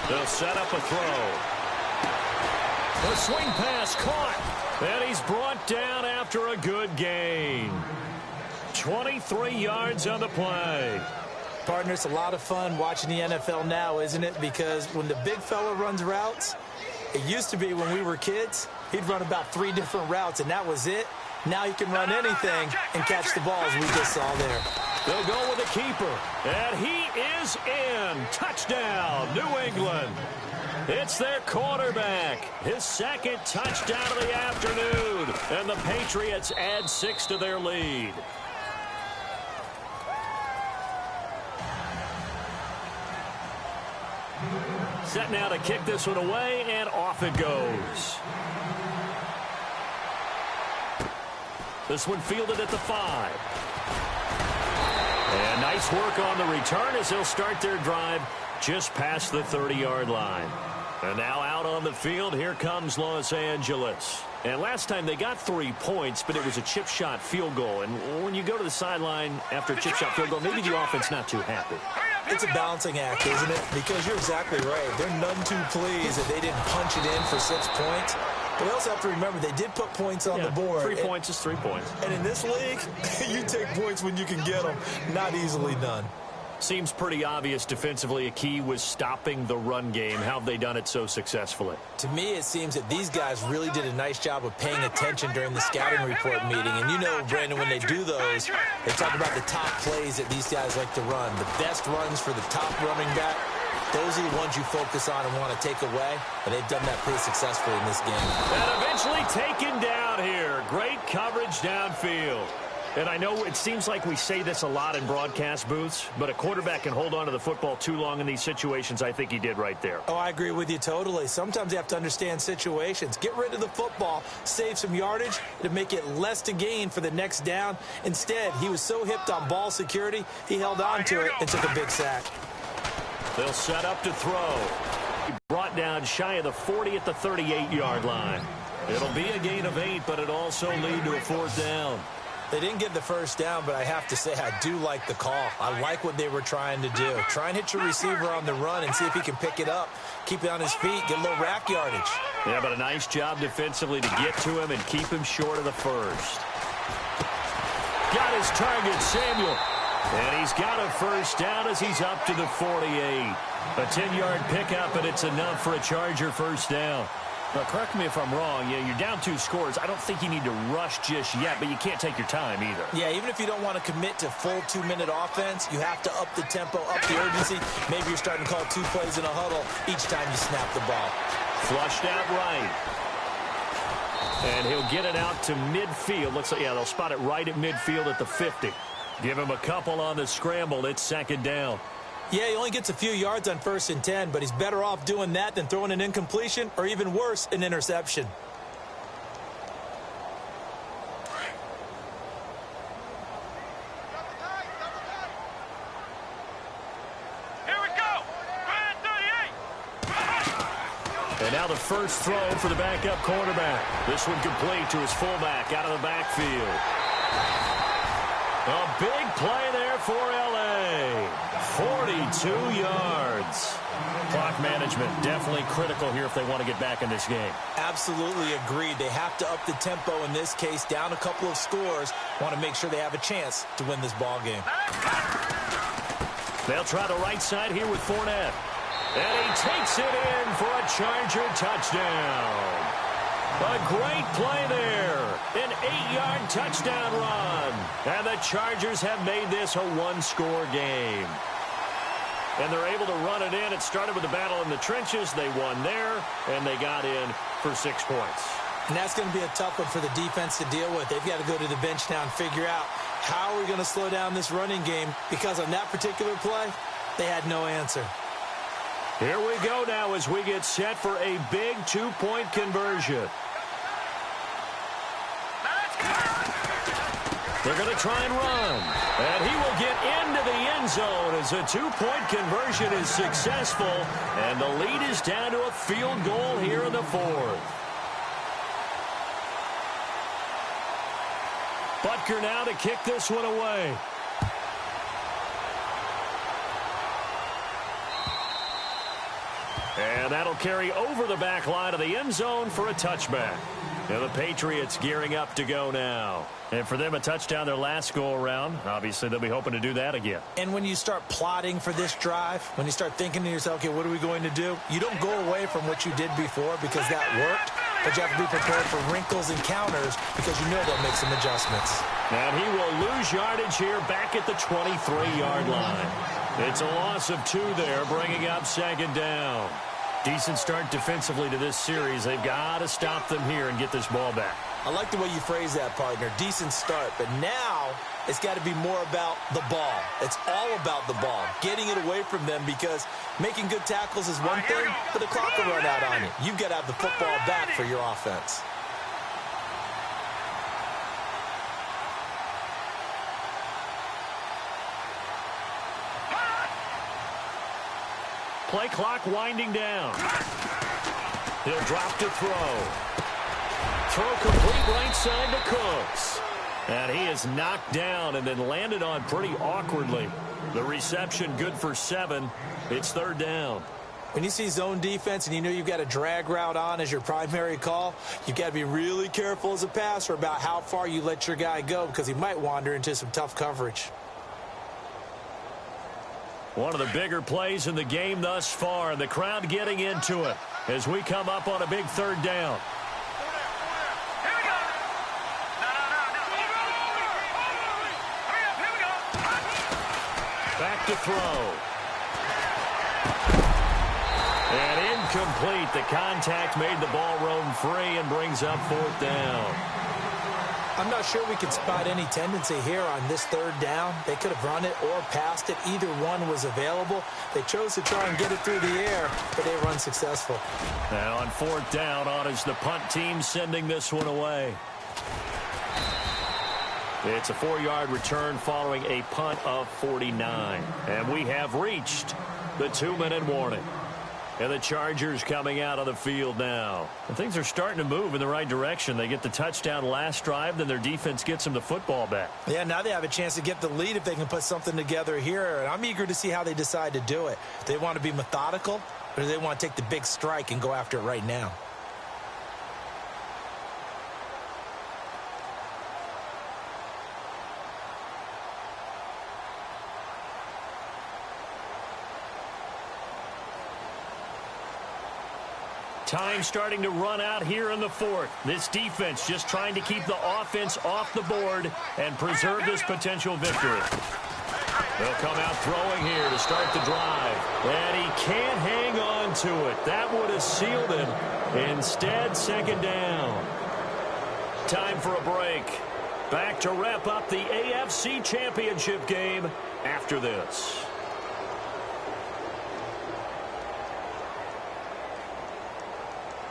They'll set up a throw. The swing pass caught. And he's brought down after a good gain. 23 yards on the play. Partner, it's a lot of fun watching the NFL now, isn't it? Because when the big fella runs routes, it used to be when we were kids, he'd run about 3 different routes, and that was it. Now he can run anything and catch the ball, as we just saw there. They'll go with the keeper. And he is in. Touchdown, New England. It's their quarterback. His second touchdown of the afternoon. And the Patriots add 6 to their lead. Set now to kick this one away, and off it goes. This one fielded at the 5. And nice work on the return as they'll start their drive just past the 30-yard line. And now out on the field, here comes Los Angeles. And last time they got 3 points, but it was a chip shot field goal. And when you go to the sideline after a chip shot field goal, maybe the offense not too happy. It's a balancing act, isn't it? Because you're exactly right. They're none too pleased that they didn't punch it in for 6 points. But we also have to remember they did put points on the board. 3 points is 3 points. And in this league, you take points when you can get them. Not easily done. Seems pretty obvious defensively a key was stopping the run game. How have they done it so successfully? To me, it seems that these guys really did a nice job of paying attention during the scouting report meeting. And you know, Brandon, when they do those, they talk about the top plays that these guys like to run. The best runs for the top running back. Those are the ones you focus on and want to take away. And they've done that pretty successfully in this game. And eventually taken down here. Great coverage downfield. And I know it seems like we say this a lot in broadcast booths, but a quarterback can hold on to the football too long in these situations. I think he did right there. Oh, I agree with you totally. Sometimes you have to understand situations. Get rid of the football, save some yardage to make it less to gain for the next down. Instead, he was so hipped on ball security, he held on to it and took a big sack. They'll set up to throw. He brought down shy of the 40 at the 38-yard line. It'll be a gain of 8, but it also lead to a 4th down. They didn't get the first down, but I have to say I do like the call. I like what they were trying to do. Try and hit your receiver on the run and see if he can pick it up, keep it on his feet, get a little rack yardage. Yeah, but a nice job defensively to get to him and keep him short of the first. Got his target, Samuel. And he's got a first down as he's up to the 48. A 10-yard pickup, and it's enough for a Charger first down. Now, correct me if I'm wrong. Yeah, you're down 2 scores. I don't think you need to rush just yet, but you can't take your time either. Yeah, even if you don't want to commit to full 2-minute offense, you have to up the tempo, up the urgency. Maybe you're starting to call 2 plays in a huddle each time you snap the ball. Flushed out right. And he'll get it out to midfield. Looks like, yeah, they'll spot it right at midfield at the 50. Give him a couple on the scramble. It's 2nd down. Yeah, he only gets a few yards on 1st and 10, but he's better off doing that than throwing an incompletion or even worse, an interception. Here we go. Grand 38. And now the first throw for the backup quarterback. This one complete to his fullback out of the backfield. A big play there for L.A. 42 yards. Clock management definitely critical here if they want to get back in this game. Absolutely agreed. They have to up the tempo in this case, down a couple of scores. Want to make sure they have a chance to win this ball game. They'll try the right side here with Fournette. And he takes it in for a Charger touchdown. A great play there. An 8-yard touchdown run. And the Chargers have made this a 1-score game. And they're able to run it in. It started with a battle in the trenches. They won there, and they got in for 6 points. And that's going to be a tough one for the defense to deal with. They've got to go to the bench now and figure out how are we going to slow down this running game, because on that particular play, they had no answer. Here we go now as we get set for a big 2-point conversion. They're going to try and run. And he will get into the end zone as a 2-point conversion is successful. And the lead is down to a field goal here in the 4th. Butker now to kick this one away. And that'll carry over the back line of the end zone for a touchback. And the Patriots gearing up to go now. And for them, a touchdown their last go-around. Obviously, they'll be hoping to do that again. And when you start plotting for this drive, when you start thinking to yourself, okay, what are we going to do? You don't go away from what you did before because that worked. But you have to be prepared for wrinkles and counters because you know they'll make some adjustments. And he will lose yardage here back at the 23-yard line. It's a loss of 2 there, bringing up second down. Decent start defensively to this series. They've got to stop them here and get this ball back. I like the way you phrase that, partner. Decent start. But now it's got to be more about the ball. It's all about the ball, getting it away from them, because making good tackles is one thing, but the clock will run out on you. You've got to have the football back for your offense. Play clock winding down. He'll drop to throw. Throw complete right side to Cooks. And he is knocked down and then landed on pretty awkwardly. The reception good for 7. It's third down. When you see zone defense and you know you've got a drag route on as your primary call, you've got to be really careful as a passer about how far you let your guy go, because he might wander into some tough coverage. One of the bigger plays in the game thus far, and the crowd getting into it as we come up on a big third down. Back to throw. And incomplete. The contact made the ball roam free and brings up fourth down. I'm not sure we could spot any tendency here on this third down. They could have run it or passed it. Either one was available. They chose to try and get it through the air, but they were unsuccessful. Now on fourth down, on is the punt team sending this one away. It's a 4-yard return following a punt of 49. And we have reached the 2-minute warning. And the Chargers coming out of the field now. And things are starting to move in the right direction. They get the touchdown last drive, then their defense gets them the football back. Yeah, now they have a chance to get the lead if they can put something together here. And I'm eager to see how they decide to do it. Do they want to be methodical, or do they want to take the big strike and go after it right now? Time starting to run out here in the fourth. This defense just trying to keep the offense off the board and preserve this potential victory. They'll come out throwing here to start the drive. And he can't hang on to it. That would have sealed it. Instead, second down. Time for a break. Back to wrap up the AFC Championship game after this.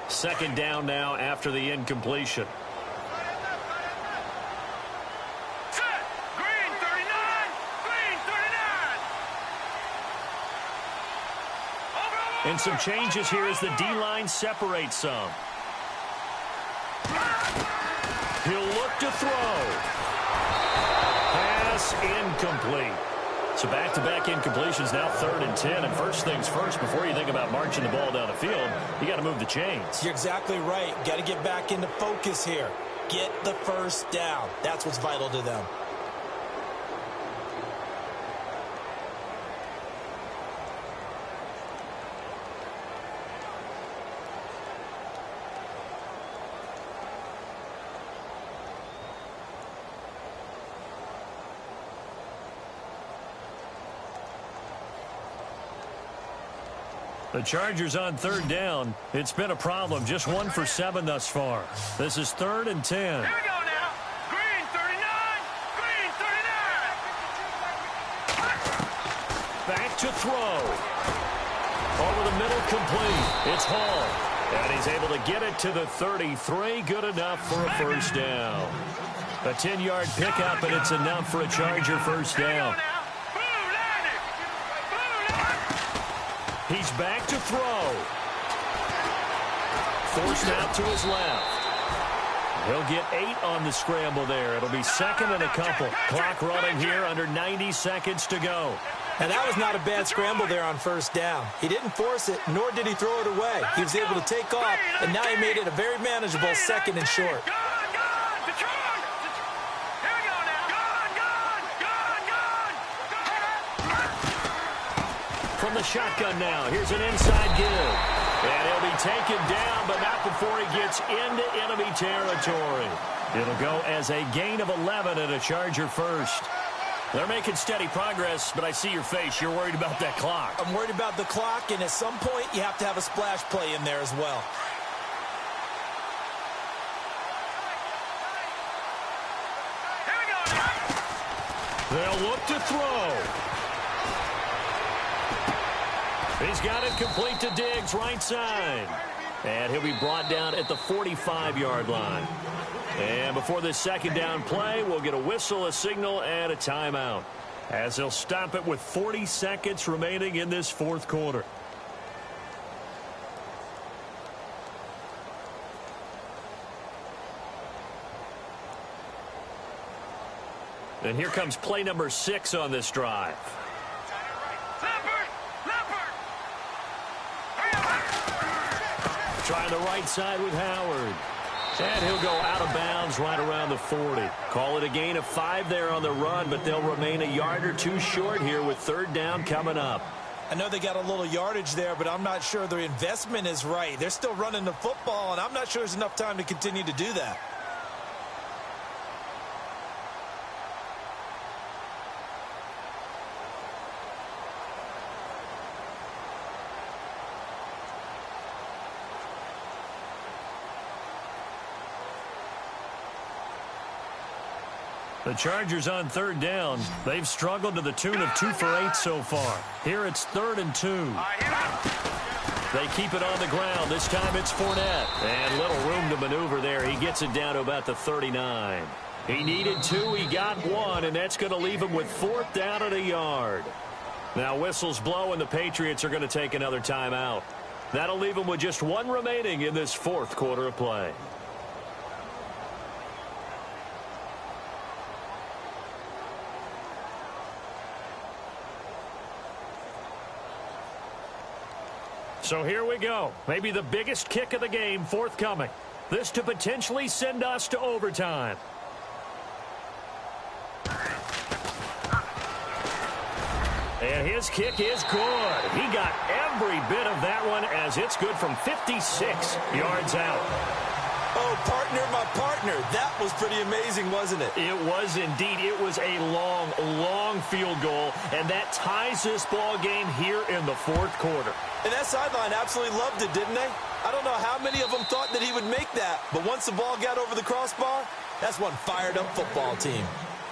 Second down now after the incompletion. Set. Green 39. Green 39. And some changes here as the D-line separates some. He'll look to throw. Pass incomplete. So back-to-back incompletions, now 3rd and 10. And first things first, before you think about marching the ball down the field, you got to move the chains. You're exactly right. Got to get back into focus here. Get the first down. That's what's vital to them. The Chargers on 3rd down. It's been a problem. Just 1 for 7 thus far. This is 3rd and 10. Here we go now. Green 39. Green 39. Back to throw. Over the middle, complete. It's Hall. And he's able to get it to the 33. Good enough for a first down. A 10-yard pickup, and it's enough for a Charger first down. He's back to throw. Forced out to his left. He'll get 8 on the scramble there. It'll be second and a couple. Clock running here, under 90 seconds to go. And that was not a bad scramble there on first down. He didn't force it, nor did he throw it away. He was able to take off, and now he made it a very manageable 2nd and short. From the shotgun now, here's an inside give. And he'll be taken down, but not before he gets into enemy territory. It'll go as a gain of 11 and a Charger first. They're making steady progress, but I see your face. You're worried about that clock. I'm worried about the clock, and at some point, you have to have a splash play in there as well. They'll look to throw. He's got it complete to Diggs, right side. And he'll be brought down at the 45-yard line. And before this second down play, we'll get a whistle, a signal, and a timeout, as they'll stop it with 40 seconds remaining in this fourth quarter. And here comes play number 6 on this drive. Trying the right side with Howard. And he'll go out of bounds right around the 40. Call it a gain of 5 there on the run, but they'll remain a yard or two short here with third down coming up. I know they got a little yardage there, but I'm not sure their investment is right. They're still running the football, and I'm not sure there's enough time to continue to do that. The Chargers on third down. They've struggled to the tune of 2 for 8 so far. Here it's 3rd and 2. They keep it on the ground. This time it's Fournette. And little room to maneuver there. He gets it down to about the 39. He needed 2. He got 1, and that's going to leave him with 4th down and a yard. Now whistles blow, and the Patriots are going to take another timeout. That'll leave him with just 1 remaining in this fourth quarter of play. So here we go. Maybe the biggest kick of the game forthcoming. This to potentially send us to overtime. And his kick is good. He got every bit of that one, as it's good from 56 yards out. Oh, partner, my partner. That was pretty amazing, wasn't it? It was indeed. It was a long, long field goal, and that ties this ball game here in the fourth quarter. And that sideline absolutely loved it, didn't they? I don't know how many of them thought that he would make that, but once the ball got over the crossbar, that's one fired-up football team.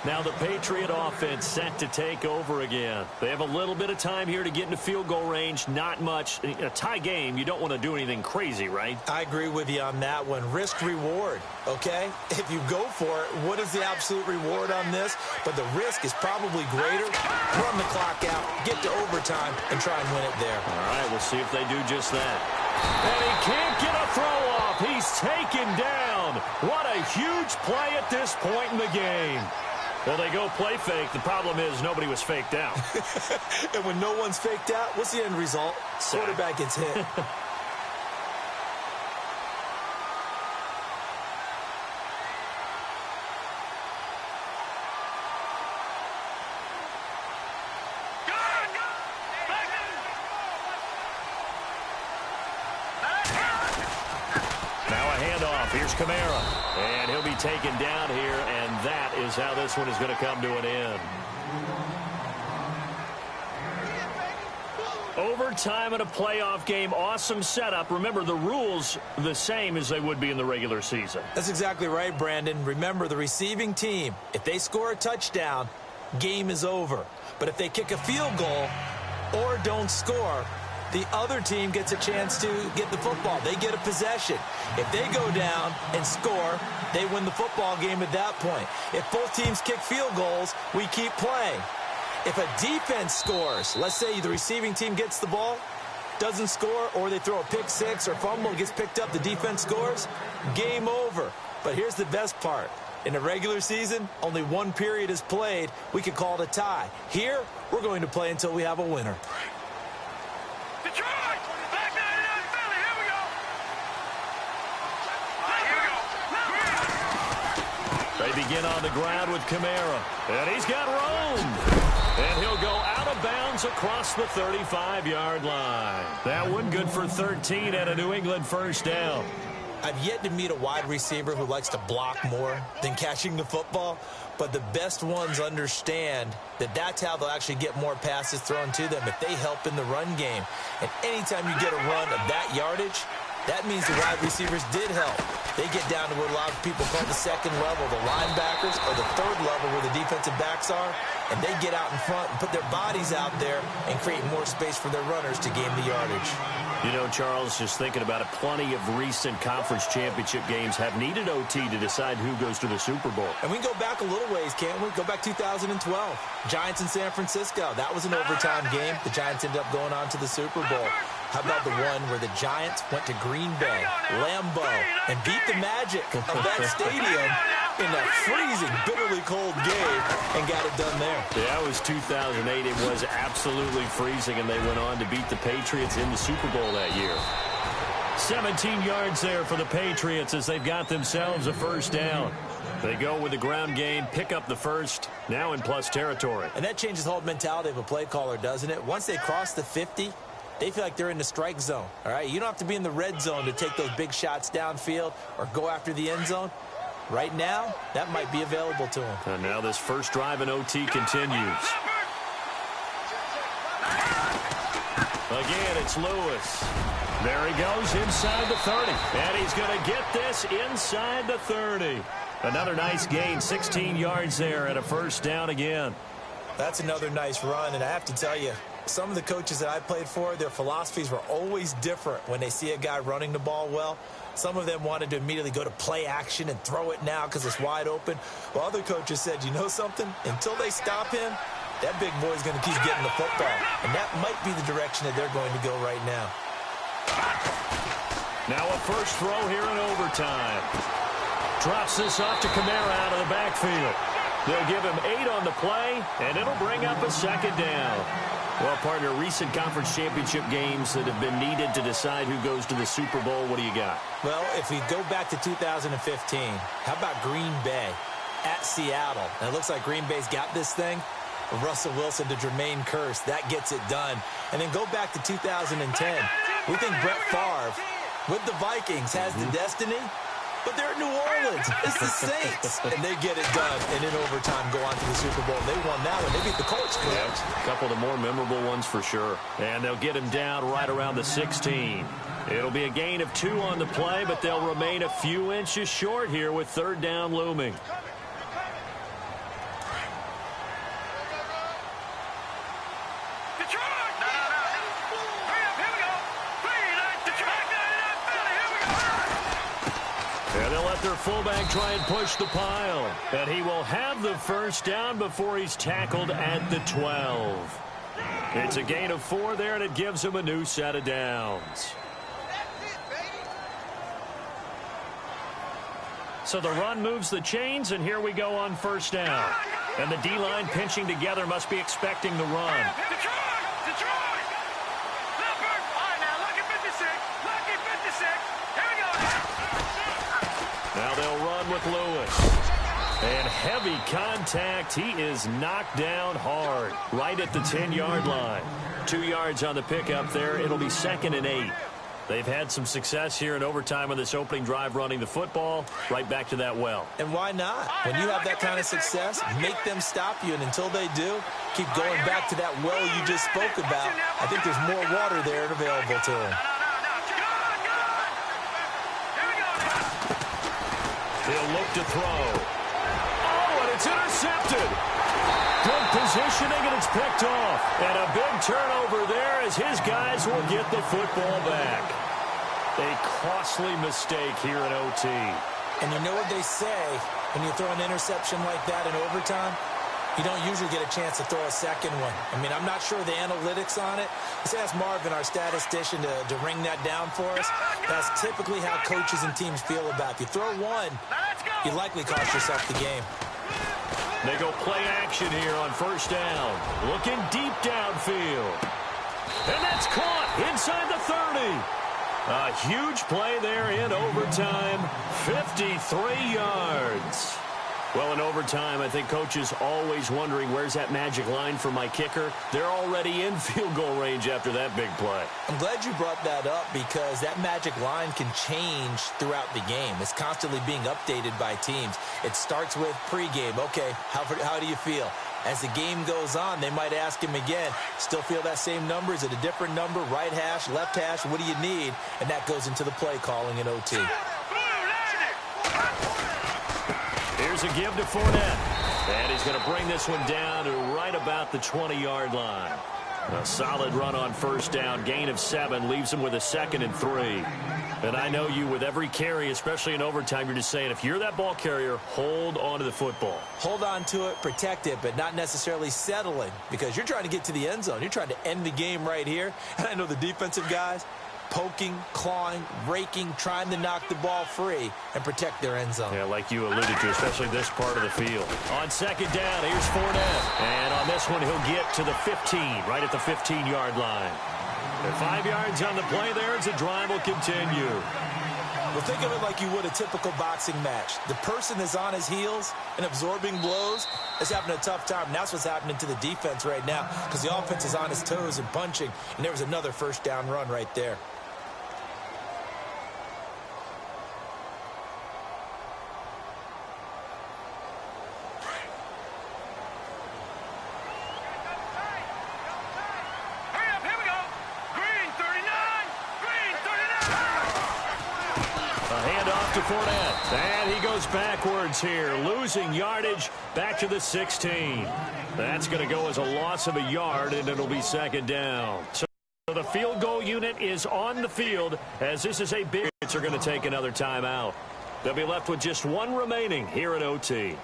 Now the Patriot offense set to take over again. They have a little bit of time here to get into field goal range. Not much. A tie game, you don't want to do anything crazy, right? I agree with you on that one. Risk-reward, okay? If you go for it, what is the absolute reward on this? But the risk is probably greater. Run the clock out, get to overtime, and try and win it there. All right, we'll see if they do just that. And he can't get a throw off. He's taken down. What a huge play at this point in the game. Well, they go play fake. The problem is nobody was faked out. And when no one's faked out, what's the end result? Quarterback gets hit. Here's Kamara, and he'll be taken down here, and that is how this one is going to come to an end. Overtime in a playoff game, awesome setup. Remember, the rules the same as they would be in the regular season. That's exactly right, Brandon. Remember, the receiving team, if they score a touchdown, game is over. But if they kick a field goal or don't score, the other team gets a chance to get the football. They get a possession. If they go down and score, they win the football game at that point. If both teams kick field goals, we keep playing. If a defense scores, let's say the receiving team gets the ball, doesn't score, or they throw a pick six or fumble, gets picked up, the defense scores, game over. But here's the best part. In the regular season, only one period is played. We could call it a tie. Here, we're going to play until we have a winner. Detroit! Back down in Philly. Here we go. Here we go. They begin on the ground with Kamara. And he's got room. And he'll go out of bounds across the 35-yard line. That one good for 13 and a New England first down. I've yet to meet a wide receiver who likes to block more than catching the football, but the best ones understand that that's how they'll actually get more passes thrown to them if they help in the run game. And anytime you get a run of that yardage, that means the wide receivers did help. They get down to what a lot of people call the second level, the linebackers, or the third level where the defensive backs are, and they get out in front and put their bodies out there and create more space for their runners to gain the yardage. You know, Charles, just thinking about it, plenty of recent conference championship games have needed OT to decide who goes to the Super Bowl. And we can go back a little ways, can't we? Go back 2012. Giants in San Francisco. That was an overtime game. The Giants ended up going on to the Super Bowl. How about the one where the Giants went to Green Bay, Lambeau, and beat the magic of that stadium in a freezing, bitterly cold game and got it done there? Yeah, it was 2008. It was absolutely freezing, and they went on to beat the Patriots in the Super Bowl that year. 17 yards there for the Patriots as they've got themselves a first down. They go with the ground game, pick up the first, now in plus territory. And that changes the whole mentality of a play caller, doesn't it? Once they cross the 50, they feel like they're in the strike zone, all right? You don't have to be in the red zone to take those big shots downfield or go after the end zone. Right now, that might be available to them. And now this first drive in OT continues. Again, it's Lewis. There he goes inside the 30. And he's going to get this inside the 30. Another nice gain, 16 yards there and a first down again. That's another nice run, and I have to tell you, some of the coaches that I played for, their philosophies were always different when they see a guy running the ball well. Some of them wanted to immediately go to play action and throw it now because it's wide open. While other coaches said, you know something? Until they stop him, that big boy's going to keep getting the football. And that might be the direction that they're going to go right now. Now a first throw here in overtime. Drops this off to Kamara out of the backfield. They'll give him 8 on the play, and it'll bring up a second down. Well, partner, recent conference championship games that have been needed to decide who goes to the Super Bowl, what do you got? Well, if we go back to 2015, how about Green Bay at Seattle? And it looks like Green Bay's got this thing. Russell Wilson to Jermaine Kearse, that gets it done. And then go back to 2010. We think Brett Favre with the Vikings has the destiny, but they're at New Orleans. It's the Saints. And they get it done. And in overtime, go on to the Super Bowl. They won that one. They beat the Colts, correct? Yeah, a couple of the more memorable ones for sure. And they'll get him down right around the 16. It'll be a gain of 2 on the play, but they'll remain a few inches short here with third down looming. Their fullback try and push the pile. And he will have the first down before he's tackled at the 12. It's a gain of 4 there, and it gives him a new set of downs. So the run moves the chains, and here we go on first down. And the D-line pinching together must be expecting the run. Now they'll run with Lewis. And heavy contact. He is knocked down hard right at the 10-yard line. 2 yards on the pickup there. It'll be 2nd and 8. They've had some success here in overtime on this opening drive running the football. Right back to that well. And why not? When you have that kind of success, make them stop you. And until they do, keep going back to that well you just spoke about. I think there's more water there available to them. He'll look to throw. Oh, and it's intercepted. Good positioning, and it's picked off. And a big turnover there as his guys will get the football back. A costly mistake here in OT. And you know what they say when you throw an interception like that in overtime? You don't usually get a chance to throw a second one. I mean, I'm not sure the analytics on it. Let's ask Marvin, our statistician, to ring that down for us. That's typically how coaches and teams feel about it. If you throw one, you likely cost yourself the game. They go play action here on first down. Looking deep downfield. And that's caught inside the 30. A huge play there in overtime. 53 yards. Well, in overtime, I think coaches always wondering, where's that magic line for my kicker? They're already in field goal range after that big play. I'm glad you brought that up because that magic line can change throughout the game. It's constantly being updated by teams. It starts with pregame. Okay, how do you feel? As the game goes on, they might ask him again, still feel that same number? Is it a different number? Right hash, left hash, what do you need? And that goes into the play calling in OT. Here's a give to Fournette. And he's going to bring this one down to right about the 20-yard line. A solid run on first down. Gain of 7 leaves him with a 2nd and 3. And I know you, with every carry, especially in overtime, you're just saying, if you're that ball carrier, hold on to the football. Hold on to it, protect it, but not necessarily settling because you're trying to get to the end zone. You're trying to end the game right here. And I know the defensive guys, poking, clawing, raking, trying to knock the ball free and protect their end zone. Yeah, like you alluded to, especially this part of the field. On second down, here's Fournette. And on this one, he'll get to the 15, right at the 15-yard line. And 5 yards on the play there as the drive will continue. Well, think of it like you would a typical boxing match. The person is on his heels and absorbing blows is having a tough time. And that's what's happening to the defense right now because the offense is on his toes and punching. And there was another first down run right there. Fournette, and he goes backwards here, losing yardage back to the 16. That's going to go as a loss of a yard, and it'll be second down. So the field goal unit is on the field as this is a big. They're going to take another timeout. They'll be left with just one remaining here at OT.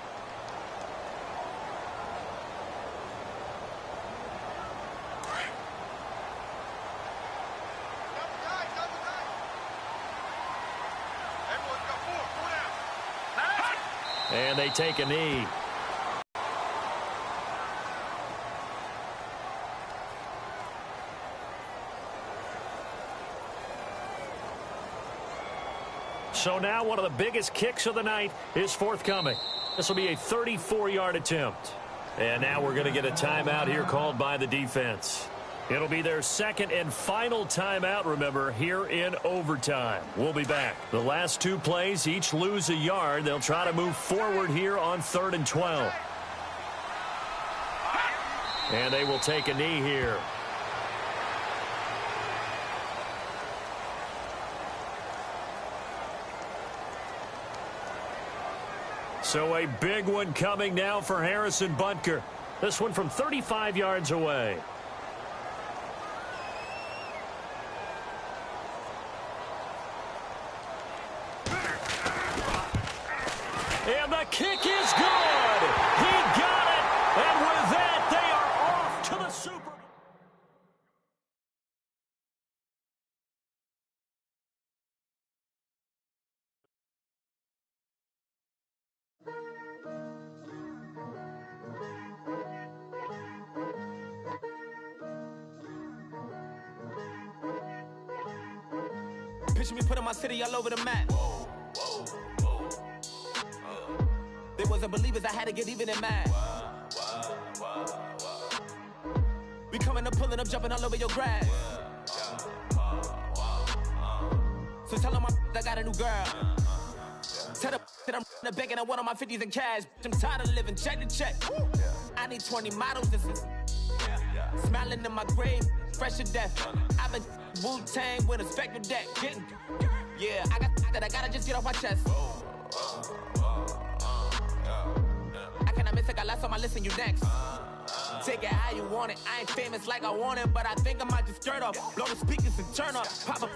And they take a knee. So now one of the biggest kicks of the night is forthcoming. This will be a 34-yard attempt. And now we're going to get a timeout here called by the defense. It'll be their second and final timeout, remember, here in overtime. We'll be back. The last 2 plays each lose a yard. They'll try to move forward here on 3rd and 12. And they will take a knee here. So a big one coming now for Harrison Butker. This one from 35 yards away. And the kick is good. He got it. And with that, they are off to the Super Bowl. Picture me putting my city all over the map. They wasn't believers, I had to get even in mad. We coming up, pulling up, jumping all over your grass. So tell them I got a new girl. Tell them that I'm in the bank and I want all my 50s in cash. I'm tired of living check to check. I need 20 models. This is smiling in my grave, fresh to death. I've been Wu-Tang with a spectral deck. Yeah, I got that. I gotta just get off my chest. I miss it, got last on my list and you next. Take it how you want it. I ain't famous like I want it, but I think I might just skirt off. Blow the speakers and turn off. Pop up.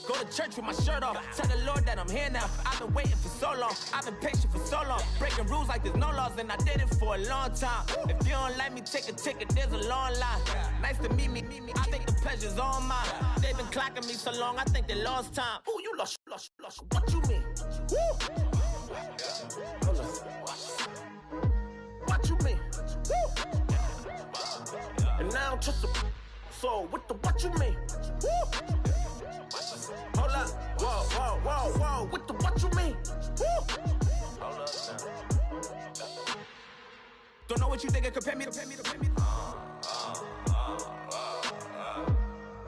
Go to church with my shirt off. Tell the Lord that I'm here now. I've been waiting for so long. I've been patient for so long. Breaking rules like there's no laws, and I did it for a long time. If you don't like me, take a ticket. There's a long line. Nice to meet me. I think the pleasure's all mine. They've been clocking me so long, I think they lost time. Ooh, you lost. What you mean? Woo! What you mean? Woo! And now I'm just a so with the what you mean? Woo! Hold up, whoa, with the what you mean? Woo! Hold up now. Don't know what you think, compare me.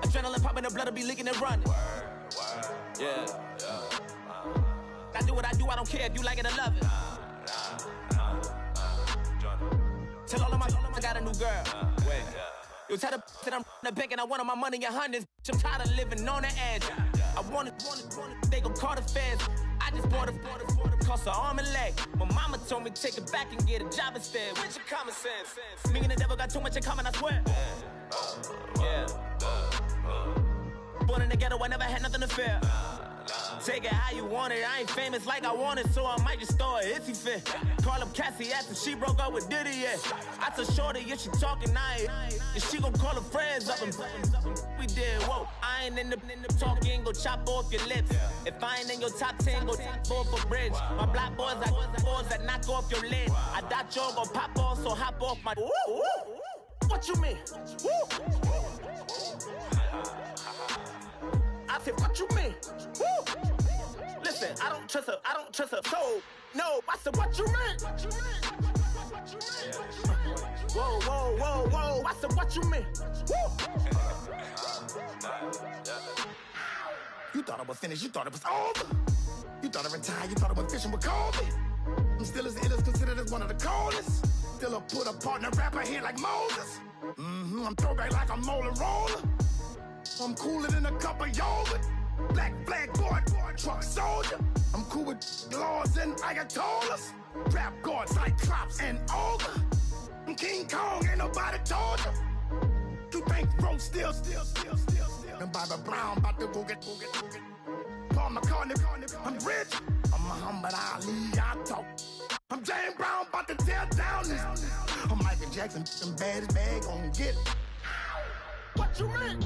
Adrenaline popping, the blood will be leaking and running. Yeah. I do what I do, I don't care if you like it or love it. Tell all of my I got a new girl. Wait. You tell the that I'm the bank and I want all my money in hundreds. I'm tired of living on the edge. I want it, they gon' call the feds. I just bought a cost an arm and leg. My mama told me take it back and get a job instead. Where's your common sense? Me and the devil got too much in common, I swear. Yeah. Born in the ghetto, I never had nothing to fear. Take it how you want it. I ain't famous like I want it, so I might just throw a hissy fit. Call up Cassie after she broke up with Diddy, yeah. I told Shorty if she talking, and she gon' call her friends up and we did, whoa. I ain't in the talking, go chop off your lips. If I ain't in your top 10, go top 4 for bridge. My black boys, I got boys that knock off your lid. I thought y'all gon' pop off, so hop off my. What you mean? I said, what you mean? Woo! Listen, I don't trust her soul. No, I said, what you mean? Whoa, I said, what you mean? Woo! You thought I was finished, you thought it was over. You thought I retired, you thought I went fishing with Kobe. I'm still as ill as considered as one of the coldest. Still a put a partner rapper here like Moses. I'm throwback like a molar roller. I'm cooler than a cup of yogurt. Black flag boy, truck soldier. I'm cool with laws and ayatollahs. Rap gods like Cyclops and Ogre. I'm King Kong, ain't nobody told you. You think Rose still. And Bobby Brown about to go get. Paul McCartney, I'm rich. I'm Muhammad Ali, I talk. I'm James Brown, about to tear down this. I'm Michael Jackson, them baddest bag gon' get it. What you mean?